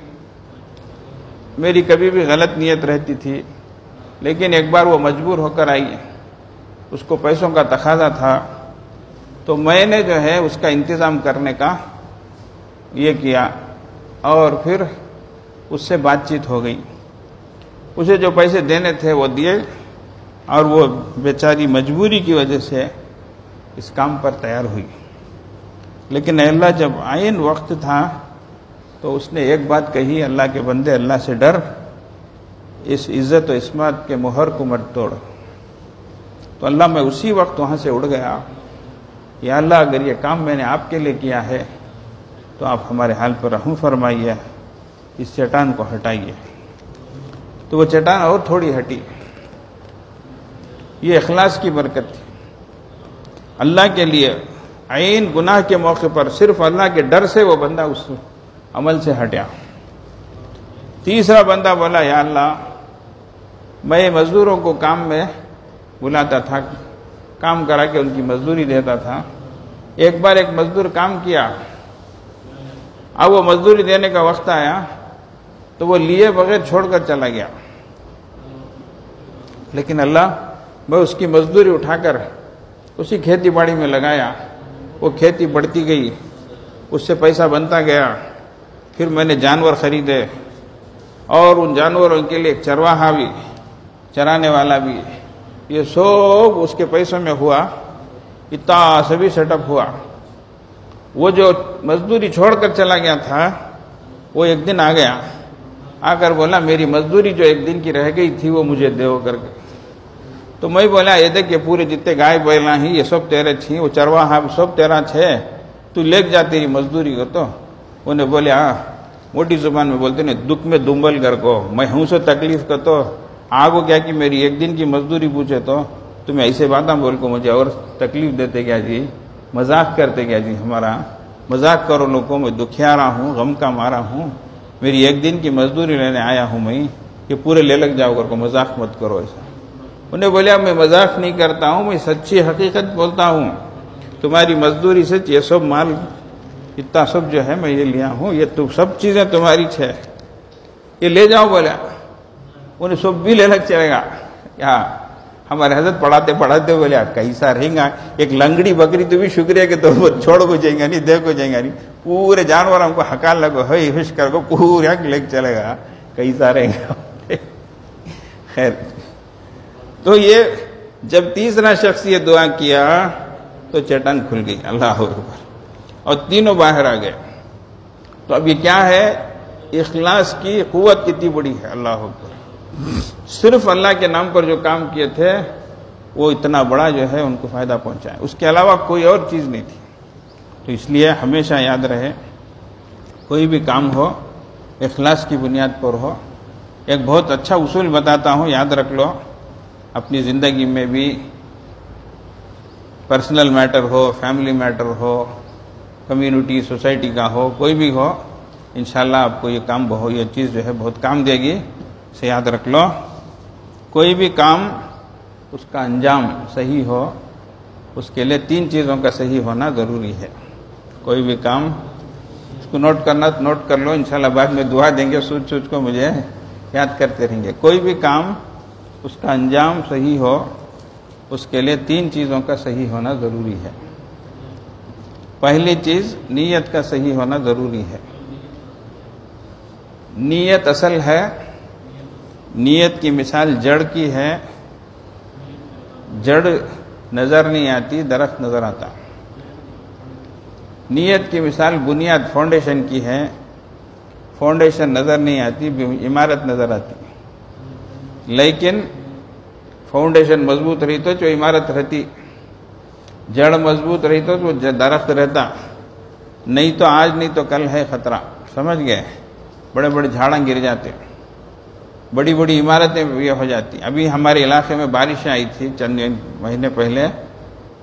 میری کبھی بھی غلط نیت رہتی تھی، لیکن ایک بار وہ مجبور ہو کر آئی، اس کو پیسوں کا تقاضا تھا، تو میں نے جو ہے اس کا انتظام کرنے کا یہ کیا، اور پھر اس سے بات چیت ہو گئی، اسے جو پیسے دینے تھے وہ دیے، اور وہ بیچاری مجبوری کی وجہ سے اس کام پر تیار ہوئی۔ لیکن اللہ جب عین وقت تھا تو اس نے ایک بات کہی، اللہ کے بندے، اللہ سے ڈر، اس عزت و عصمت کے مہر کو مت توڑ۔ تو اللہ، میں اسی وقت وہاں سے اڑ گیا، یا اللہ، اگر یہ کام میں نے آپ کے لیے کیا ہے تو آپ ہمارے حال پر رحم فرمائیے، اس چٹان کو ہٹائیے۔ تو وہ چٹان اور تھوڑی ہٹی۔ یہ اخلاص کی برکت تھی، اللہ کے لیے عین گناہ کے موقع پر صرف اللہ کے ڈر سے وہ بندہ اس عمل سے ہٹیا۔ تیسرا بندہ بولا، یا اللہ، میں مزدوروں کو کام میں بلاتا تھا، کام کرا کے ان کی مزدوری دیتا تھا۔ ایک بار ایک مزدور کام کیا، اب وہ مزدوری دینے کا وقت آیا تو وہ لیے بغیر چھوڑ کر چلا گیا، لیکن اللہ، میں اس کی مزدوری اٹھا کر اسی کھیتی باڑی میں لگایا، وہ کھیتی بڑھتی گئی، اس سے پیسہ بنتا گیا۔ پھر میں نے جانور خریدے، اور ان جانوروں کے لیے ایک چرواہا بھی، چرانے والا بھی، یہ سب اس کے پیسوں میں ہوا، اتنا سبھی سیٹ اپ ہوا۔ وہ جو مزدوری چھوڑ کر چلا گیا تھا، وہ ایک دن آ گیا، آ کر بولا، میری مزدوری جو ایک دن کی رہ گئی تھی وہ مجھے دے کر کے۔ تو میں بولا، یہ دیکھ، یہ پورے جتنے گائے بیلاں ہیں یہ سب تیرے تھی، وہ چرواہا سب تیرا چھے، تو لے جا تیری مزدوری کو۔ تو انہیں بولے، ہاں، موٹی زبان میں بولتے ہیں، دکھ میں دنبل کر کو، میں ہوں سو تکلیف کا، تو آگو کیا کہ میری ایک دن کی مزدوری پوچھے تو تمہیں ایسے باتاں بول کو مجھے اور تکلیف دیتے کیا جی، مذاق کرتے کیا جی، ہمارا مذاق کرو لوگوں، میں دکھیارا ہوں، غم کا مارا ہوں، میری ایک دن کی مزدوری لینے آیا ہوں میں، کہ پورے لے لگ جاؤ کر کو، مذاق مت کرو ایسا۔ انہیں بولیا، میں مذاق نہیں کرتا ہوں، میں سچی حقیقت بولتا ہوں، تمہاری مزدوری سے یہ سب مال، اتنا سب جو ہے میں یہ لیا ہوں، یہ تو سب چیزیں تمہاری ہے، یہ لے جاؤ۔ بولا، انہیں سب بھی لے لگ چلے گا کیا؟ ہمارے حضرت پڑھاتے پڑھاتے بولے، کیسا رہیں گا، ایک لنگڑی بکری تو بھی شکریہ کہ تو چھوڑ کو جائیں گا نہیں، دے کو جائیں گا نہیں، پورے جانور ہم کو حکال لگو، ہوئی ہوش کر کو پورا لے چلے گا، کیسا رہیں گا۔ خیر، تو یہ جب تیسرا شخص یہ دعا کیا تو چٹان کھل گئی، اللہ اکبر، اور تینوں باہر آ گئے۔ تو اب یہ کیا ہے؟ اخلاص کی قوت کتنی بڑی ہے، اللہ اکبر۔ صرف اللہ کے نام پر جو کام کیے تھے وہ اتنا بڑا جو ہے ان کو فائدہ پہنچا ہے، اس کے علاوہ کوئی اور چیز نہیں تھی۔ تو اس لیے ہمیشہ یاد رہے، کوئی بھی کام ہو اخلاص کی بنیاد پر ہو۔ ایک بہت اچھا اصول بتاتا ہوں، یاد رکھ لو، اپنی زندگی میں بھی، پرسنل میٹر ہو، فیملی میٹر ہو، کمیونٹی سوسائٹی کا ہو، کوئی بھی ہو، انشاءاللہ آپ کو یہ کام یہ چیز جو ہے بہت کام دے گی۔ سے یاد رکھ لو، کوئی بھی کام اس کا انجام صحیح ہو، اس کے لیے تین چیزوں کا صحیح ہونا ضروری ہے۔ کوئی بھی کام، اس کو نوٹ کرنا تو نوٹ کر لو، انشاءاللہ بعد میں دعا دیں گے، سوچ سوچ کو مجھے یاد کرتے رہیں گے۔ کوئی بھی کام اس کا انجام صحیح ہو، اس کے لیے تین چیزوں کا صحیح ہونا ضروری ہے۔ پہلی چیز، نیت کا صحیح ہونا ضروری ہے۔ نیت اصل ہے، نیت کی مثال جڑ کی ہے، جڑ نظر نہیں آتی، درخت نظر آتا۔ نیت کی مثال بنیاد فاؤنڈیشن کی ہے، فاؤنڈیشن نظر نہیں آتی، عمارت نظر آتی۔ لیکن فاؤنڈیشن مضبوط رہی تو جو عمارت رہتی، جڑ مضبوط رہی تو جو درخت رہتا، نہیں تو آج نہیں تو کل ہے خطرہ، سمجھ گئے؟ بڑے بڑے جھاڑاں گر جاتے، بڑی بڑی عمارتیں یہ ہو جاتی۔ ابھی ہمارے علاقے میں بارشیں آئی تھی چند مہینے پہلے،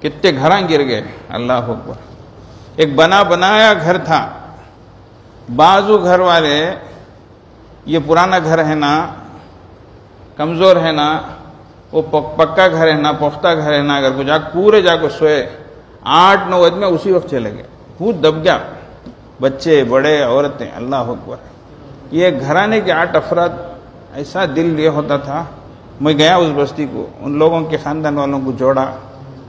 کتنے گھراں گر گئے، اللہ اکبر۔ ایک بنایا گھر تھا، بازو گھر والے یہ پرانا گھر ہے نا، کمزور ہے نا، وہ پکا گھر ہے نا، پختہ گھر ہے نا، اگر کو پورے جا کو سوئے 8-9 آدمی اسی وقت چلے گئے، خود دب گیا، بچے بڑے عورتیں، اللہ اکبر۔ یہ گھرانے کے 8 افراد، ایسا دل یہ ہوتا تھا۔ میں گیا اس بستی کو، ان لوگوں کے خاندان والوں کو جوڑا،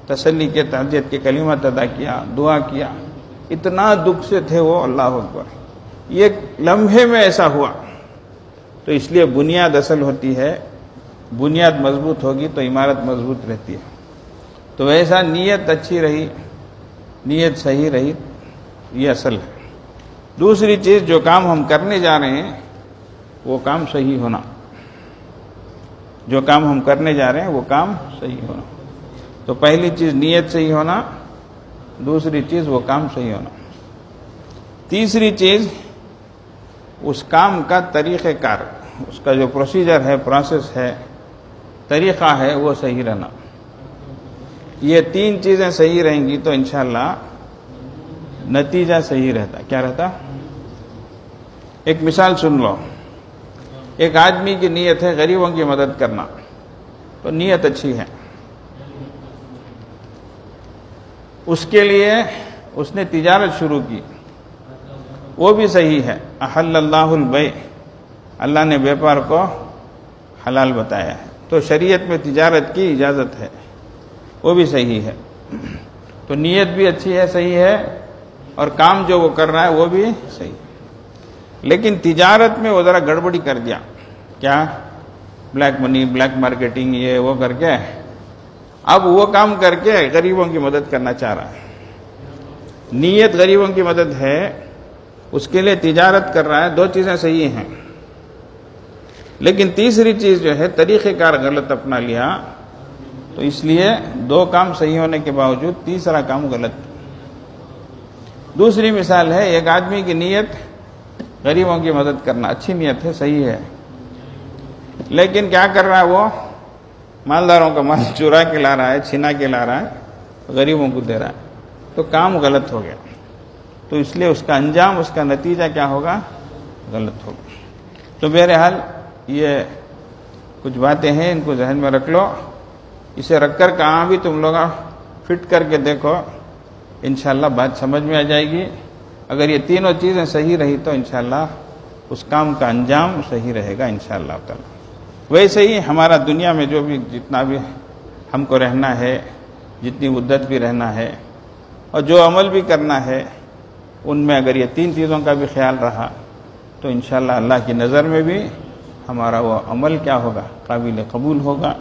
تسلی کے تعزیت کے کلمات ادا کیا، دعا کیا، اتنا دکھ سے تھے وہ، اللہ اکبر۔ یہ لمحے میں ایسا ہوا۔ تو اس لیے بنیاد اصل ہوتی ہے، بنیاد مضبوط ہوگی تو عمارت مضبوط رہتی ہے۔ تو ویسا نیت اچھی رہی، نیت صحیح رہی، یہ اصل ہے۔ دوسری چیز، جو کام ہم کرنے جا رہے ہیں وہ کام صحیح ہونا، جو کام ہم کرنے جا رہے ہیں وہ کام صحیح ہونا۔ تو پہلی چیز نیت صحیح ہونا، دوسری چیز وہ کام صحیح ہونا، تیسری چیز اس کام کا طریقہ کار، اس کا جو پروسیجر ہے، پروسیس ہے، طریقہ ہے، وہ صحیح رہنا۔ یہ 3 چیزیں صحیح رہیں گی تو انشاءاللہ نتیجہ صحیح رہتا۔ کیا رہتا؟ ایک مثال سن لو۔ ایک آدمی کی نیت ہے غریبوں کی مدد کرنا، تو نیت اچھی ہے، اس کے لیے اس نے تجارت شروع کی، وہ بھی صحیح ہے۔ احل اللہ البیع، اللہ نے بیپار کو حلال بتایا ہے، تو شریعت میں تجارت کی اجازت ہے، وہ بھی صحیح ہے۔ تو نیت بھی اچھی ہے، صحیح ہے، اور کام جو وہ کر رہا ہے وہ بھی صحیح ہے۔ لیکن تجارت میں وہ ذرا گڑبڑی کر دیا، کیا؟ بلیک منی، بلیک مارکیٹنگ، یہ وہ کر کے اب وہ کام کر کے غریبوں کی مدد کرنا چاہ رہا ہے۔ نیت غریبوں کی مدد ہے، اس کے لیے تجارت کر رہا ہے، 2 چیزیں صحیح ہیں، لیکن تیسری چیز جو ہے طریقہ کار غلط اپنا لیا، تو اس لیے 2 کام صحیح ہونے کے باوجود تیسرا کام غلط۔ دوسری مثال ہے، ایک آدمی کی نیت غریبوں کی مدد کرنا، اچھی نیت ہے، صحیح ہے، لیکن کیا کر رہا ہے؟ وہ مالداروں کا مال چرا کے لا رہا ہے، چھینا کے لا رہا ہے، غریبوں کو دے رہا ہے، تو کام غلط ہو گیا۔ تو اس لیے اس کا انجام، اس کا نتیجہ کیا ہوگا؟ غلط ہوگا۔ تو بہرحال یہ کچھ باتیں ہیں، ان کو ذہن میں رکھ لو، اسے رکھ کر کہاں بھی تم لوگ فٹ کر کے دیکھو، انشاءاللہ بات سمجھ میں آ جائے گی۔ اگر یہ تینوں چیزیں صحیح رہی تو انشاءاللہ اس کام کا انجام صحیح رہے گا انشاءاللہ تعالی۔ ویسے ہی ہمارا دنیا میں جو بھی جتنا بھی ہم کو رہنا ہے، جتنی مدت بھی رہنا ہے، اور جو عمل بھی کرنا ہے، ان میں اگر یہ 3 چیزوں کا بھی خیال رہا تو انشاءاللہ اللہ کی نظر میں بھی ہمارا وہ عمل کیا ہوگا؟ قابل قبول ہوگا۔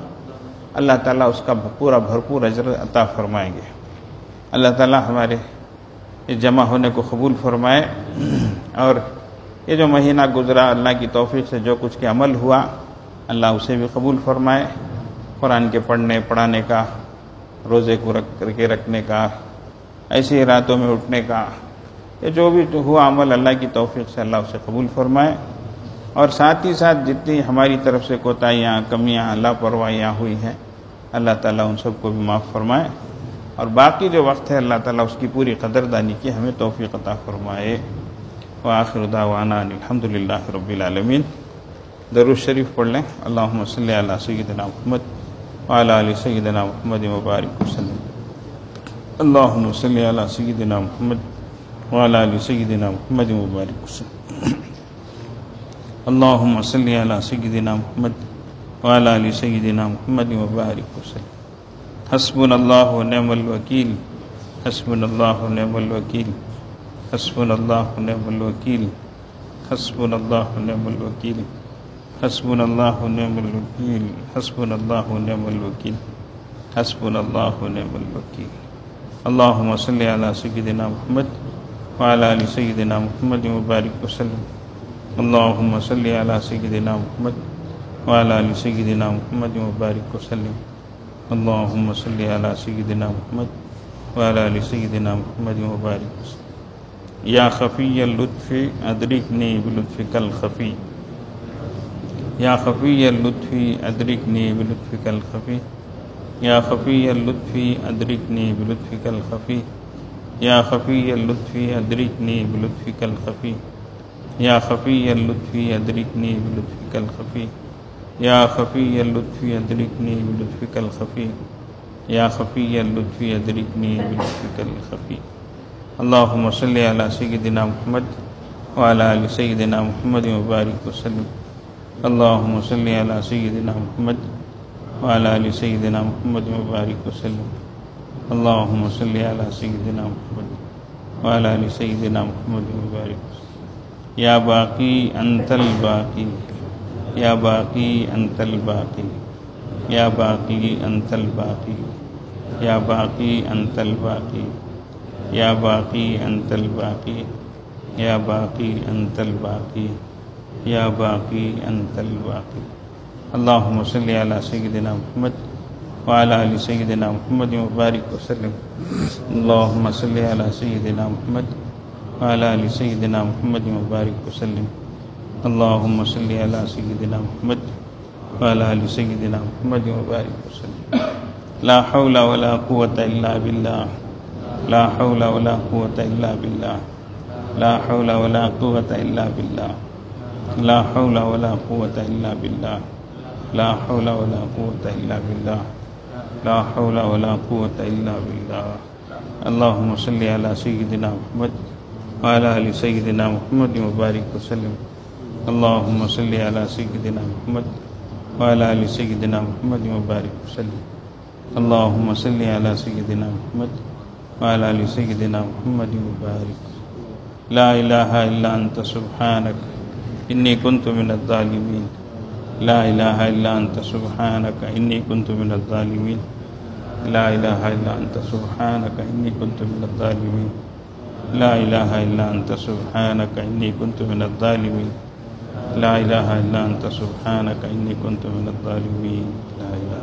اللہ تعالیٰ اس کا پورا بھرپور اجر عطا فرمائیں گے۔ اللہ تعالیٰ ہمارے اس جمع ہونے کو قبول فرمائے، اور یہ جو مہینہ گزرا اللہ کی توفیق سے جو کچھ کے عمل ہوا، اللہ اسے بھی قبول فرمائے۔ قرآن کے پڑھنے پڑھانے کا، روزے کو رکھ کر کے رکھنے کا، ایسی راتوں میں اٹھنے کا، یہ جو بھی ہوا عمل اللہ کی توفیق سے اللہ اسے قبول فرمائے، اور ساتھ ہی ساتھ جتنی ہماری طرف سے کوتاہیاں، کمیاں، لاپرواہیاں ہوئی ہیں، اللہ تعالیٰ ان سب کو بھی معاف فرمائے، اور باقی جو وقت ہے اللہ تعالیٰ اس کی پوری قدردانی کی ہمیں توفیق عطا فرمائے۔ وآخر دعوانا الحمدللہ رب العالمین۔ درود شریف پڑھ لیں۔ اللہم صلی علی سیدنا محمد وعلی آل سیدنا محمد وبارک وسلم۔ اللہم صلی علی سیدنا محمد وعلی آل سیدنا محمد وبارک وسلم۔ اللہم صلی علی سیدنا محمد وعلی آل سیدنا محمد وبارک وسلم۔ حسبنا اللہ ونعم الوکیل، حسبنا اللہ ونعم الوکیل، حسبنا اللہ ونعم الوکیل، حسبنا الله ونعم الوكيل حسبنا الله ونعم الوكيل حسبنا الله ونعم الوكيل حسبنا الله ونعم الوكيل. اللهم صل على سيدنا محمد وعلى آل سيدنا محمد وبارك وسلم. اللهم صل على سيدنا محمد وعلى آل سيدنا محمد وبارك وسلم. اللهم صل على سيدنا محمد وعلى آل سيدنا محمد وبارك وسلم. یا خفی اللطف ادرکنی بلطفک الخفی یا خفی اللطف ادرکنی بلطفک الخفی یا خفی اللطف ادرکنی بلطفک الخفی یا خفی اللطف ادرکنی بلطفک الخفی یا خفی اللطف ادرکنی بلطفک الخفی یا خفی اللطف ادرکنی بلطفک الخفی یا خفی اللطف ادرکنی بلطفک الخفی. اللهم صل على سيدنا محمد وعلى آل سيدنا محمد وبارك وسلم. اللهم صل على سيدنا محمد وعلى آل سيدنا محمد وبارك وسلم. اللهم صل على سيدنا محمد وعلى آل سيدنا محمد وبارك وسلم. يا باقي أنت الباقي يا باقي أنت الباقي يا باقي أنت الباقي يا باقي أنت الباقي یا باقی انت الباقی یا باقی انت الباقی یا باقی انت الباقی. اللهم صل على سيدنا محمد وعلى آل سيدنا محمد وبارك وسلم. اللهم صل على سيدنا محمد وعلى آل سيدنا محمد وبارك وسلم. اللهم صل على سيدنا محمد وعلى آل سيدنا محمد وبارك وسلم. لا حول ولا قوة إلا بالله لا حول ولا قوة إلا بالله لا حول ولا قوة إلا بالله لا حول ولا قوة إلا بالله لا حول ولا قوة إلا بالله لا حول ولا قوة إلا بالله. اللهم صل على سيدنا محمد وعلى آل سيدنا محمد وبارك وسلم. اللهم صل على سيدنا محمد وعلى آل سيدنا محمد وبارك وسلم. اللهم صل على سيدنا محمد وعلى آل سيدنا محمد وبارك. لا إله إلا أنت سبحانك إني كنت من الظالمين لا إله إلا أنت سبحانك إني كنت من الظالمين لا إله إلا أنت سبحانك إني كنت من الظالمين لا إله إلا أنت سبحانك إني كنت من الظالمين لا إله إلا أنت سبحانك إني كنت من الظالمين لا إله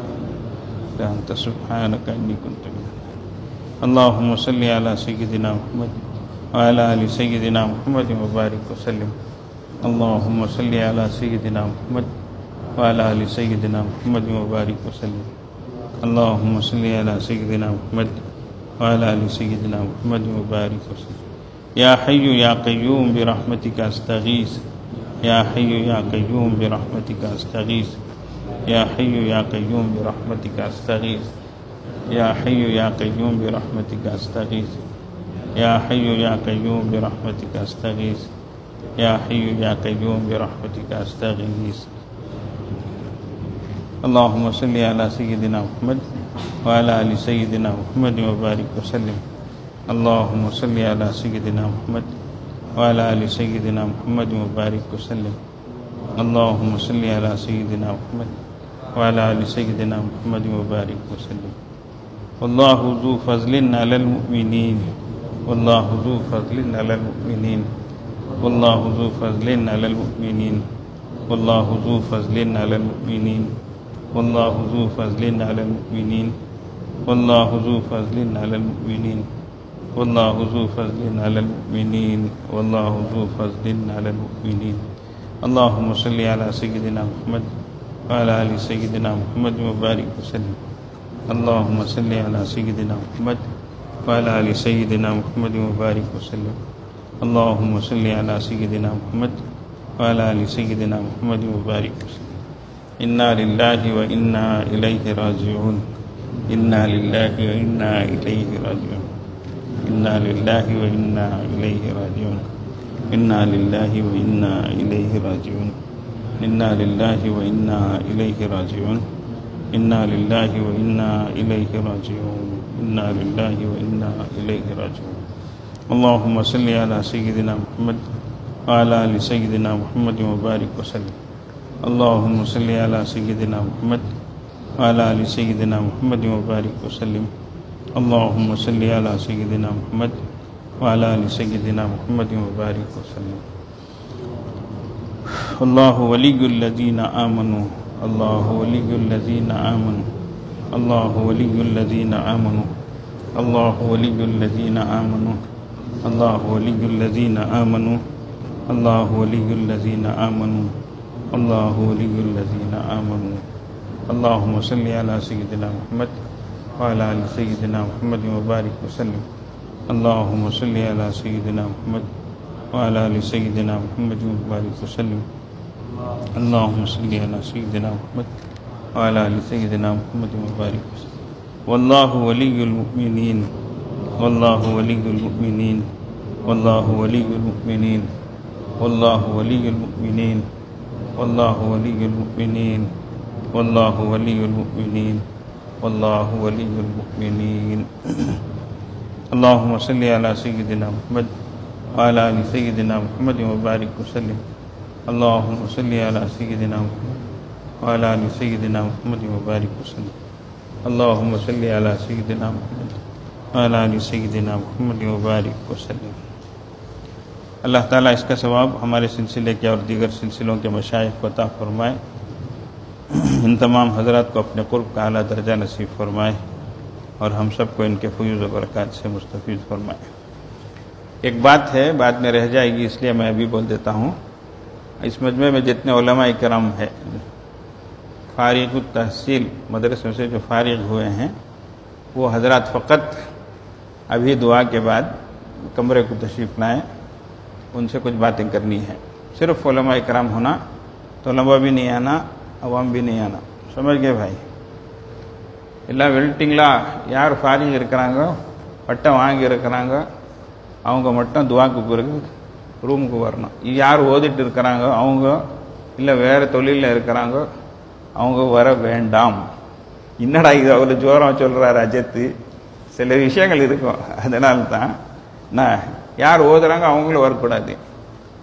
إلا أنت سبحانك إني كنت من. اللهم صل على سيدنا محمد وعلى آل سيدنا محمد وبارك وسلم. اللهم صل على سيدنا محمد وعلى آل سيدنا محمد وبارك وسلم. اللهم صل على سيدنا محمد وعلى آل سيدنا محمد وبارك وسلم. يا حي يا قيوم برحمتك أستغيث يا حي يا قيوم برحمتك أستغيث يا حي يا قيوم برحمتك أستغيث يا حي يا قيوم برحمتك أستغيث يا حي يا قيوم برحمتك أستغيث يا حي يا قيوم برحمتك أستغيث. اللهم صل على سيدنا محمد وعلى آل سيدنا محمد وبارك وسلم. اللهم صل على سيدنا محمد وعلى آل سيدنا محمد وبارك وسلم. اللهم صل على سيدنا محمد وعلى آل سيدنا محمد وبارك وسلم. والله ذو فضل على المؤمنين والله ذو فضل على المؤمنين والله ذو فضل على المؤمنين والله ذو فضل على المؤمنين والله ذو فضل على المؤمنين والله ذو فضل على المؤمنين والله ذو فضل على المؤمنين والله ذو فضل على المؤمنين. اللهم صل على سيدنا محمد وعلى آل سيدنا محمد وبارك وسلم. اللهم صل على سيدنا محمد وعلى آل سيدنا محمد وبارك وسلم. اللهم صل على سيدنا محمد وعلى آل سيدنا محمد وبارك وسلم. إنا لله وإنا إليه راجعون إنا لله وإنا إليه راجعون إنا لله وإنا إليه راجعون إنا لله وإنا إليه راجعون إنا لله وإنا إليه راجعون إنا لله وإنا إليه راجعون إنا لله وإنا إليه راجعون. اللهم صل على سيدنا محمد وعلى آل سيدنا محمد وبارك وسلم. اللهم صل على سيدنا محمد وعلى آل سيدنا محمد وبارك وسلم. اللهم صل على سيدنا محمد وعلى آل سيدنا محمد وبارك وسلم. اللہ ولی الذین آمنوا، اللہ ولی الذین آمنوا، اللہ ولی الذین آمنوا، اللہ ولی الذین آمنوا، اللہ ولی الذین آمنوا، اللہ ولی الذین آمنوا، اللہ ولی الذین آمنوا. اللہم صلی علی سیدنا محمد وعلی آل سیدنا محمد وبارک وسلم. اللہم صلی علی سیدنا محمد وعلی آل سیدنا محمد وبارک وسلم. اللہم صلی علی سیدنا محمد وعلی آل سیدنا محمد وبارک وسلم. واللہ ولی المؤمنین، واللہ ولی المؤمنین، واللہ ولی المؤمنین، واللہ ولی المؤمنین، واللہ ولی المؤمنین، واللہ ولی المؤمنین، واللہ ولی المؤمنین. اللہم صلی علی سیدنا محمد وعلی آل سیدنا محمد وبارک وسلم. اللہم صلی علی سیدنا محمد وعلی آل سیدنا محمد وبارک وسلم. اللہم صلی علی سیدنا محمد وعلی آل سیدنا محمد وبارک وسلم. اللہ تعالیٰ اس کا ثواب ہمارے سلسلے کے اور دیگر سلسلوں کے مشائخ کو عطا فرمائے. ان تمام حضرات کو اپنے قرب کا اعلیٰ درجہ نصیب فرمائے اور ہم سب کو ان کے فیوز و برکات سے مستفید فرمائے. ایک بات ہے، بعد میں رہ جائے گی، اس لیے میں ابھی بول دیتا ہوں. اس مجمع میں جتنے علماء کرام ہیں، فارغ التحصیل مدرسوں سے جو فارغ ہوئے ہیں، وہ حضرات فقط ابھی دعا کے بعد کمرے کو تشریف لائیں. ان سے کچھ باتیں کرنی ہیں. صرف علماء کرام ہونا، طلباء بھی نہیں آنا، عوام بھی نہیں آنا. سمجھ گئے بھائی؟ اللہ வெயிட்டிங்ல யார் ஃபாரிங் இருக்கிறாங்க, பட்டம் வாங்கி இருக்கிறாங்க, அவங்க மட்டும் துவாக்கு பிறகு ரூமுக்கு வரணும். யார் ஓதிட்டு இருக்கிறாங்க அவங்க, இல்லை வேறு தொழிலில் இருக்கிறாங்க அவங்க வர வேண்டாம். என்னடா இது அவ்வளோ ஜோரம் சொல்கிறாரு அஜித்து? சில விஷயங்கள் இருக்கும், அதனால தான் நான் யார் ஓதுறாங்க அவங்களும் வரக்கூடாது.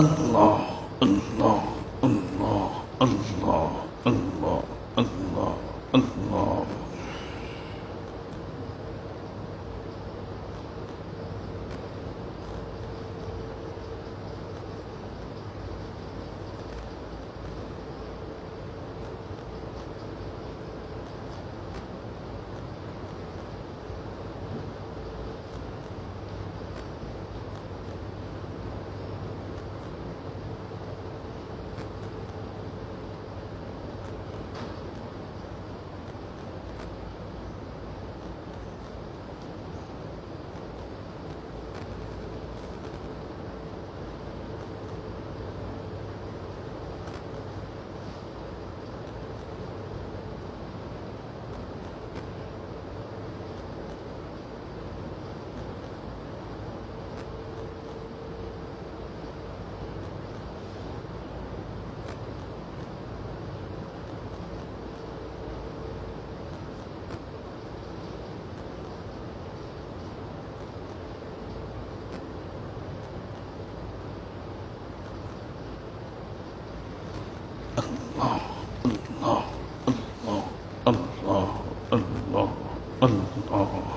اللہ اللہ اللہ اللہ اللہ اللہ اللہ اللہ اللہ اللہ اللہ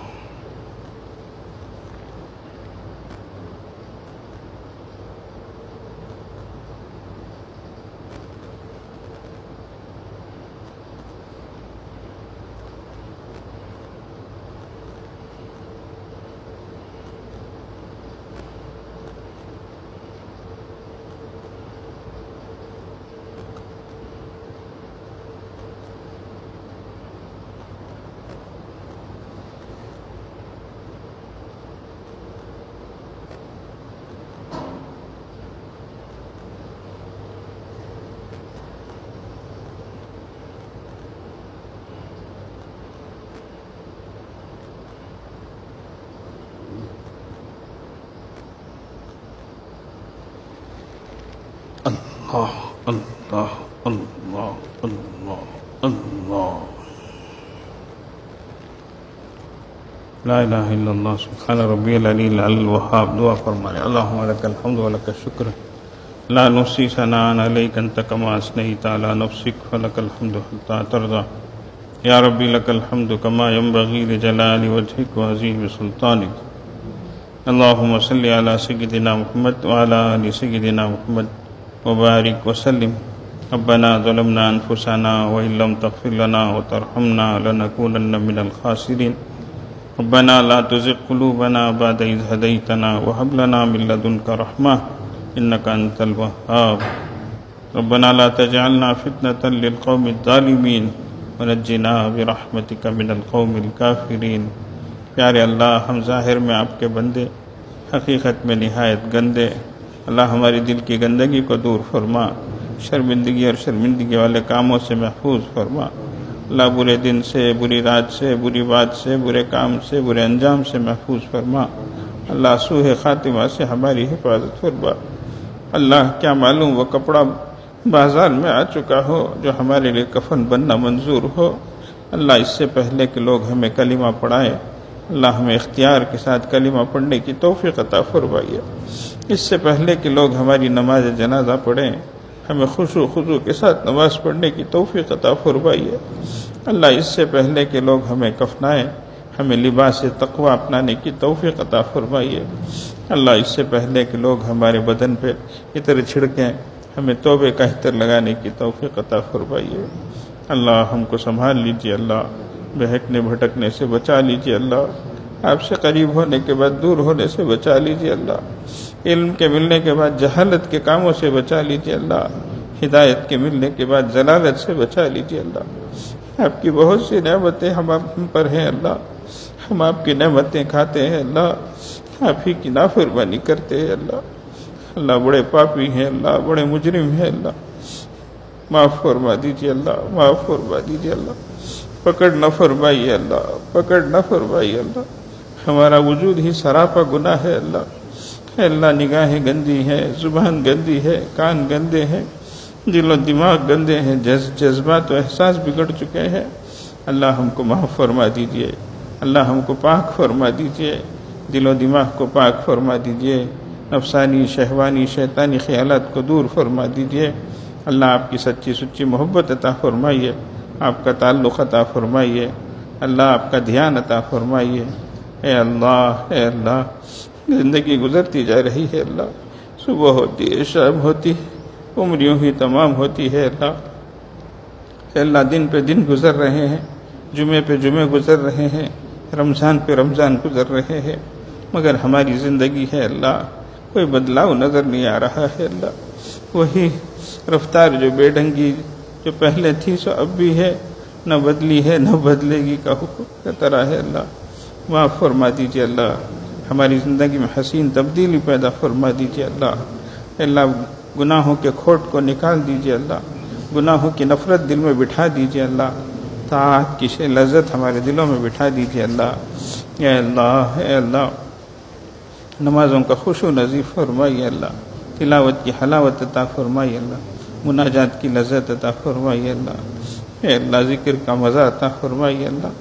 لا الہ الا اللہ سبحان ربی العلی العلی الوہاب. دعا فرمائے. اللہم لک الحمد و لک الشکر لا نحصی ثناء علیک انت کما اثنیت علی نفسک فلک الحمد حتی ترضی. یا ربی لک الحمد کما ینبغی لجلال وجہک وعظیم سلطانک. اللہم صلی علی سیدنا محمد وعلی آل سیدنا محمد وبارک وسلم. ربنا ظلمنا انفسنا وان لم تغفر لنا وترحمنا لنكونن من الخاسرین. ربنا لا تزغ قلوبنا بعد إذ هديتنا وهب لنا من لدنك رحمة إنك أنت الوهاب. ربنا لا تجعلنا فتنة للقوم الظالمين ونجنا برحمتك من القوم الكافرين. پیارے اللہ، ہم ظاہر میں آپ کے بندے، حقیقت میں نہایت گندے. اللہ ہماری دل کی گندگی کو دور فرما، شرمندگی اور شرمندگی والے کاموں سے محفوظ فرما. اللہ برے دن سے، بری رات سے، بری بات سے، برے کام سے، برے انجام سے محفوظ فرما. اللہ سوء خاتمہ سے ہماری حفاظت فرما. اللہ کیا معلوم وہ کپڑا بازار میں آ چکا ہو جو ہمارے لیے کفن بننا منظور ہو. اللہ اس سے پہلے کہ لوگ ہمیں کلمہ پڑھائیں، اللہ ہمیں اختیار کے ساتھ کلمہ پڑھنے کی توفیق عطا فرمائیے. اس سے پہلے کہ لوگ ہماری نماز جنازہ پڑھیں، ہمیں خشوع خضوع کے ساتھ نماز پڑھنے کی توفیق عطا فرمائیے. اللہ اس سے پہلے کہ لوگ ہمیں کفنائیں، ہمیں لباس تقوی اپنانے کی توفیق عطا فرمائیے. اللہ اس سے پہلے کہ لوگ ہمارے بدن پہ عطر چھڑکیں، ہمیں توبے کا عطر لگانے کی توفیق عطا فرمائیے. اللہ ہم کو سنبھال لیجیے. اللہ بہکنے بھٹکنے سے بچا لیجیے. اللہ آپ سے قریب ہونے کے بعد دور ہونے سے بچا لیجیے. اللہ علم کے ملنے کے بعد جہالت کے کاموں سے بچا لیجیے. اللہ ہدایت کے ملنے کے بعد ضلالت سے بچا لیجیے. اللہ آپ کی بہت سی نعمتیں ہم پر ہیں. اللہ ہم آپ کی نعمتیں کھاتے ہیں. اللہ آپ ہی کی نافرمانی کرتے ہیں. اللہ بڑے پاپی ہیں. اللہ بڑے مجرم ہیں. اللہ معاف فرما دیجیے. اللہ معاف فرما دیجیے. اللہ پکڑ نہ فرمائیے. اللہ پکڑ نہ فرمائیے. اللہ ہمارا وجود ہی سراپا گناہ ہے. اللہ نگاہیں گندی ہیں، زبان گندی ہے، کان گندے ہیں، دل و دماغ گندے ہیں، جذبات و احساس بگڑ چکے ہیں. اللہ ہم کو معاف فرما دیجیے. اللہ ہم کو پاک فرما دیجیے. دل و دماغ کو پاک فرما دیجیے. نفسانی شہوانی شیطانی خیالات کو دور فرما دیجیے۔ اللہ آپ کی سچی سچی محبت عطا فرمائیے، آپ کا تعلق عطا فرمائیے، اللہ آپ کا دھیان عطا فرمائیے۔ اے اللہ زندگی گزرتی جا رہی ہے اللہ، صبح ہوتی ہے شام ہوتی ہے، عمریوں ہی تمام ہوتی ہے اللہ۔ اے اللہ دن پہ دن گزر رہے ہیں، جمعے پہ جمعے گزر رہے ہیں، رمضان پہ رمضان گزر رہے ہیں، مگر ہماری زندگی ہے اللہ کوئی بدلاؤ نظر نہیں آ رہا ہے اللہ۔ وہی رفتار جو بے ڈھنگی جو پہلے تھی سو اب بھی ہے، نہ بدلی ہے نہ بدلے گی کا حکم کا طرح ہے اللہ۔ معاف فرما دیجیے اللہ، ہماری زندگی میں حسین تبدیلی پیدا فرما دیجیے اللہ۔ اللہ گناہوں کے کھوٹ کو نکال دیجیے اللہ، گناہوں کی نفرت دل میں بٹھا دیجیے اللہ، طاعت کی لذت ہمارے دلوں میں بٹھا دیجیے اللہ۔ اے اللہ نمازوں کا خشوع نصیب فرمائیے اللہ، تلاوت کی حلاوت عطا فرمائیے اللہ، مناجات کی لذت عطا فرمائیے اللہ۔ اے اللہ ذکر کا مزہ عطا فرمائیے اللہ۔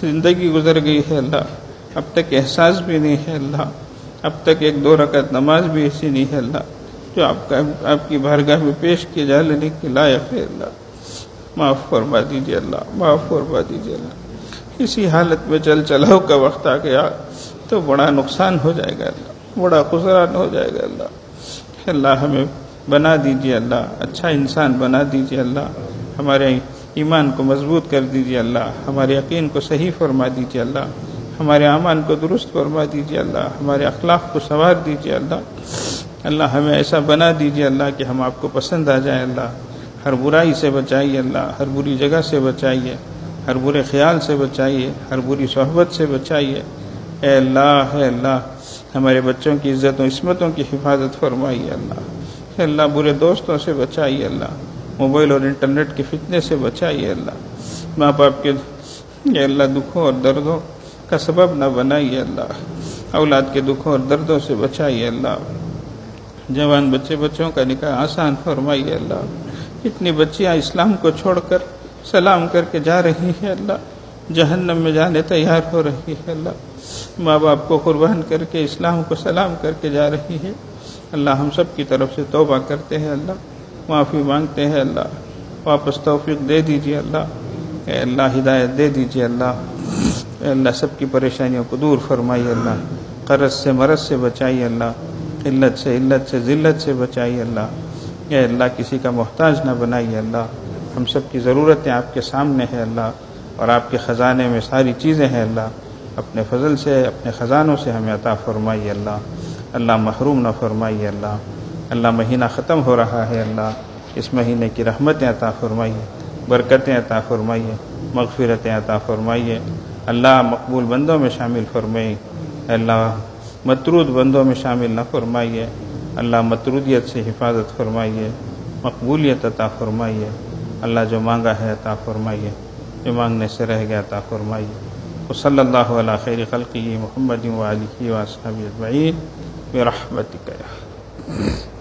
زندگی گزر گئی ہے اللہ، اب تک احساس بھی نہیں ہے اللہ، اب تک ایک دو رکعت نماز بھی ایسی نہیں ہے اللہ جو آپ کی بارگاہ میں پیش کیے جا لینے کے لائق ہے اللہ۔ معاف فرما دیجیے اللہ، معاف فرما دیجیے اللہ۔ اسی حالت میں چل چلاؤ کا وقت آ گیا تو بڑا نقصان ہو جائے گا اللہ، بڑا خسران ہو جائے گا اللہ۔ اللہ ہمیں بنا دیجیے اللہ، اچھا انسان بنا دیجیے اللہ، ہمارے ایمان کو مضبوط کر دیجیے اللہ، ہمارے یقین کو صحیح فرما دیجیے اللہ، ہمارے اعمال کو درست فرما دیجیے اللہ، ہمارے اخلاق کو سنوار دیجیے اللہ۔ اللہ ہمیں ایسا بنا دیجیے اللہ کہ ہم آپ کو پسند آ جائیں اللہ۔ ہر برائی سے بچائیے اللہ، ہر بری جگہ سے بچائیے، ہر برے خیال سے بچائیے، ہر بری صحبت سے بچائیے۔ اے اللہ ہمارے بچوں کی عزت و عصمتوں کی حفاظت فرمائیے اللہ۔ اے اللہ برے دوستوں سے بچائیے اللہ، موبائل اور انٹرنیٹ کے فتنے سے بچائیے اللہ۔ ماں باپ کے اے اللہ دکھوں اور دردوں کا سبب نہ بنائیے اللہ، اولاد کے دکھوں اور دردوں سے بچائیے اللہ۔ جوان بچوں کا نکاح آسان فرمائیے اللہ۔ اتنی بچیاں اسلام کو چھوڑ کر سلام کر کے جا رہی ہیں اللہ، جہنم میں جانے تیار ہو رہی ہے اللہ، ماں باپ کو قربان کر کے اسلام کو سلام کر کے جا رہی ہے اللہ۔ ہم سب کی طرف سے توبہ کرتے ہیں اللہ، معافی مانگتے ہیں اللہ، واپس توفیق دے دیجیے اللہ۔ اے اللہ ہدایت دے دیجیے اللہ۔ اے اللہ سب کی پریشانیوں کو دور فرمائیے اللہ، قرض سے مرض سے بچائیے اللہ، علت سے ذلت سے بچائیے اللہ۔ اے اللہ کسی کا محتاج نہ بنائیے اللہ، ہم سب کی ضرورتیں آپ کے سامنے ہیں اللہ، اور آپ کے خزانے میں ساری چیزیں ہیں اللہ۔ اپنے فضل سے اپنے خزانوں سے ہمیں عطا فرمائیے اللہ، اللہ محروم نہ فرمائیے اللہ۔ اللہ مہینہ ختم ہو رہا ہے اللہ، اس مہینے کی رحمتیں عطا فرمائیے، برکتیں عطا فرمائیے، مغفرتیں عطا فرمائیے اللہ۔ مقبول بندوں میں شامل فرمائیے اللہ، مطرود بندوں میں شامل نہ فرمائیے اللہ۔ مطرودیت سے حفاظت فرمائیے، مقبولیت عطا فرمائیے اللہ۔ جو مانگا ہے عطا فرمائیے، جو مانگنے سے رہ گیا عطا فرمائیے۔ وصلی اللہ علی خیر خلقہ محمد وآلہ وصحبہ اجمعین برحمتک یا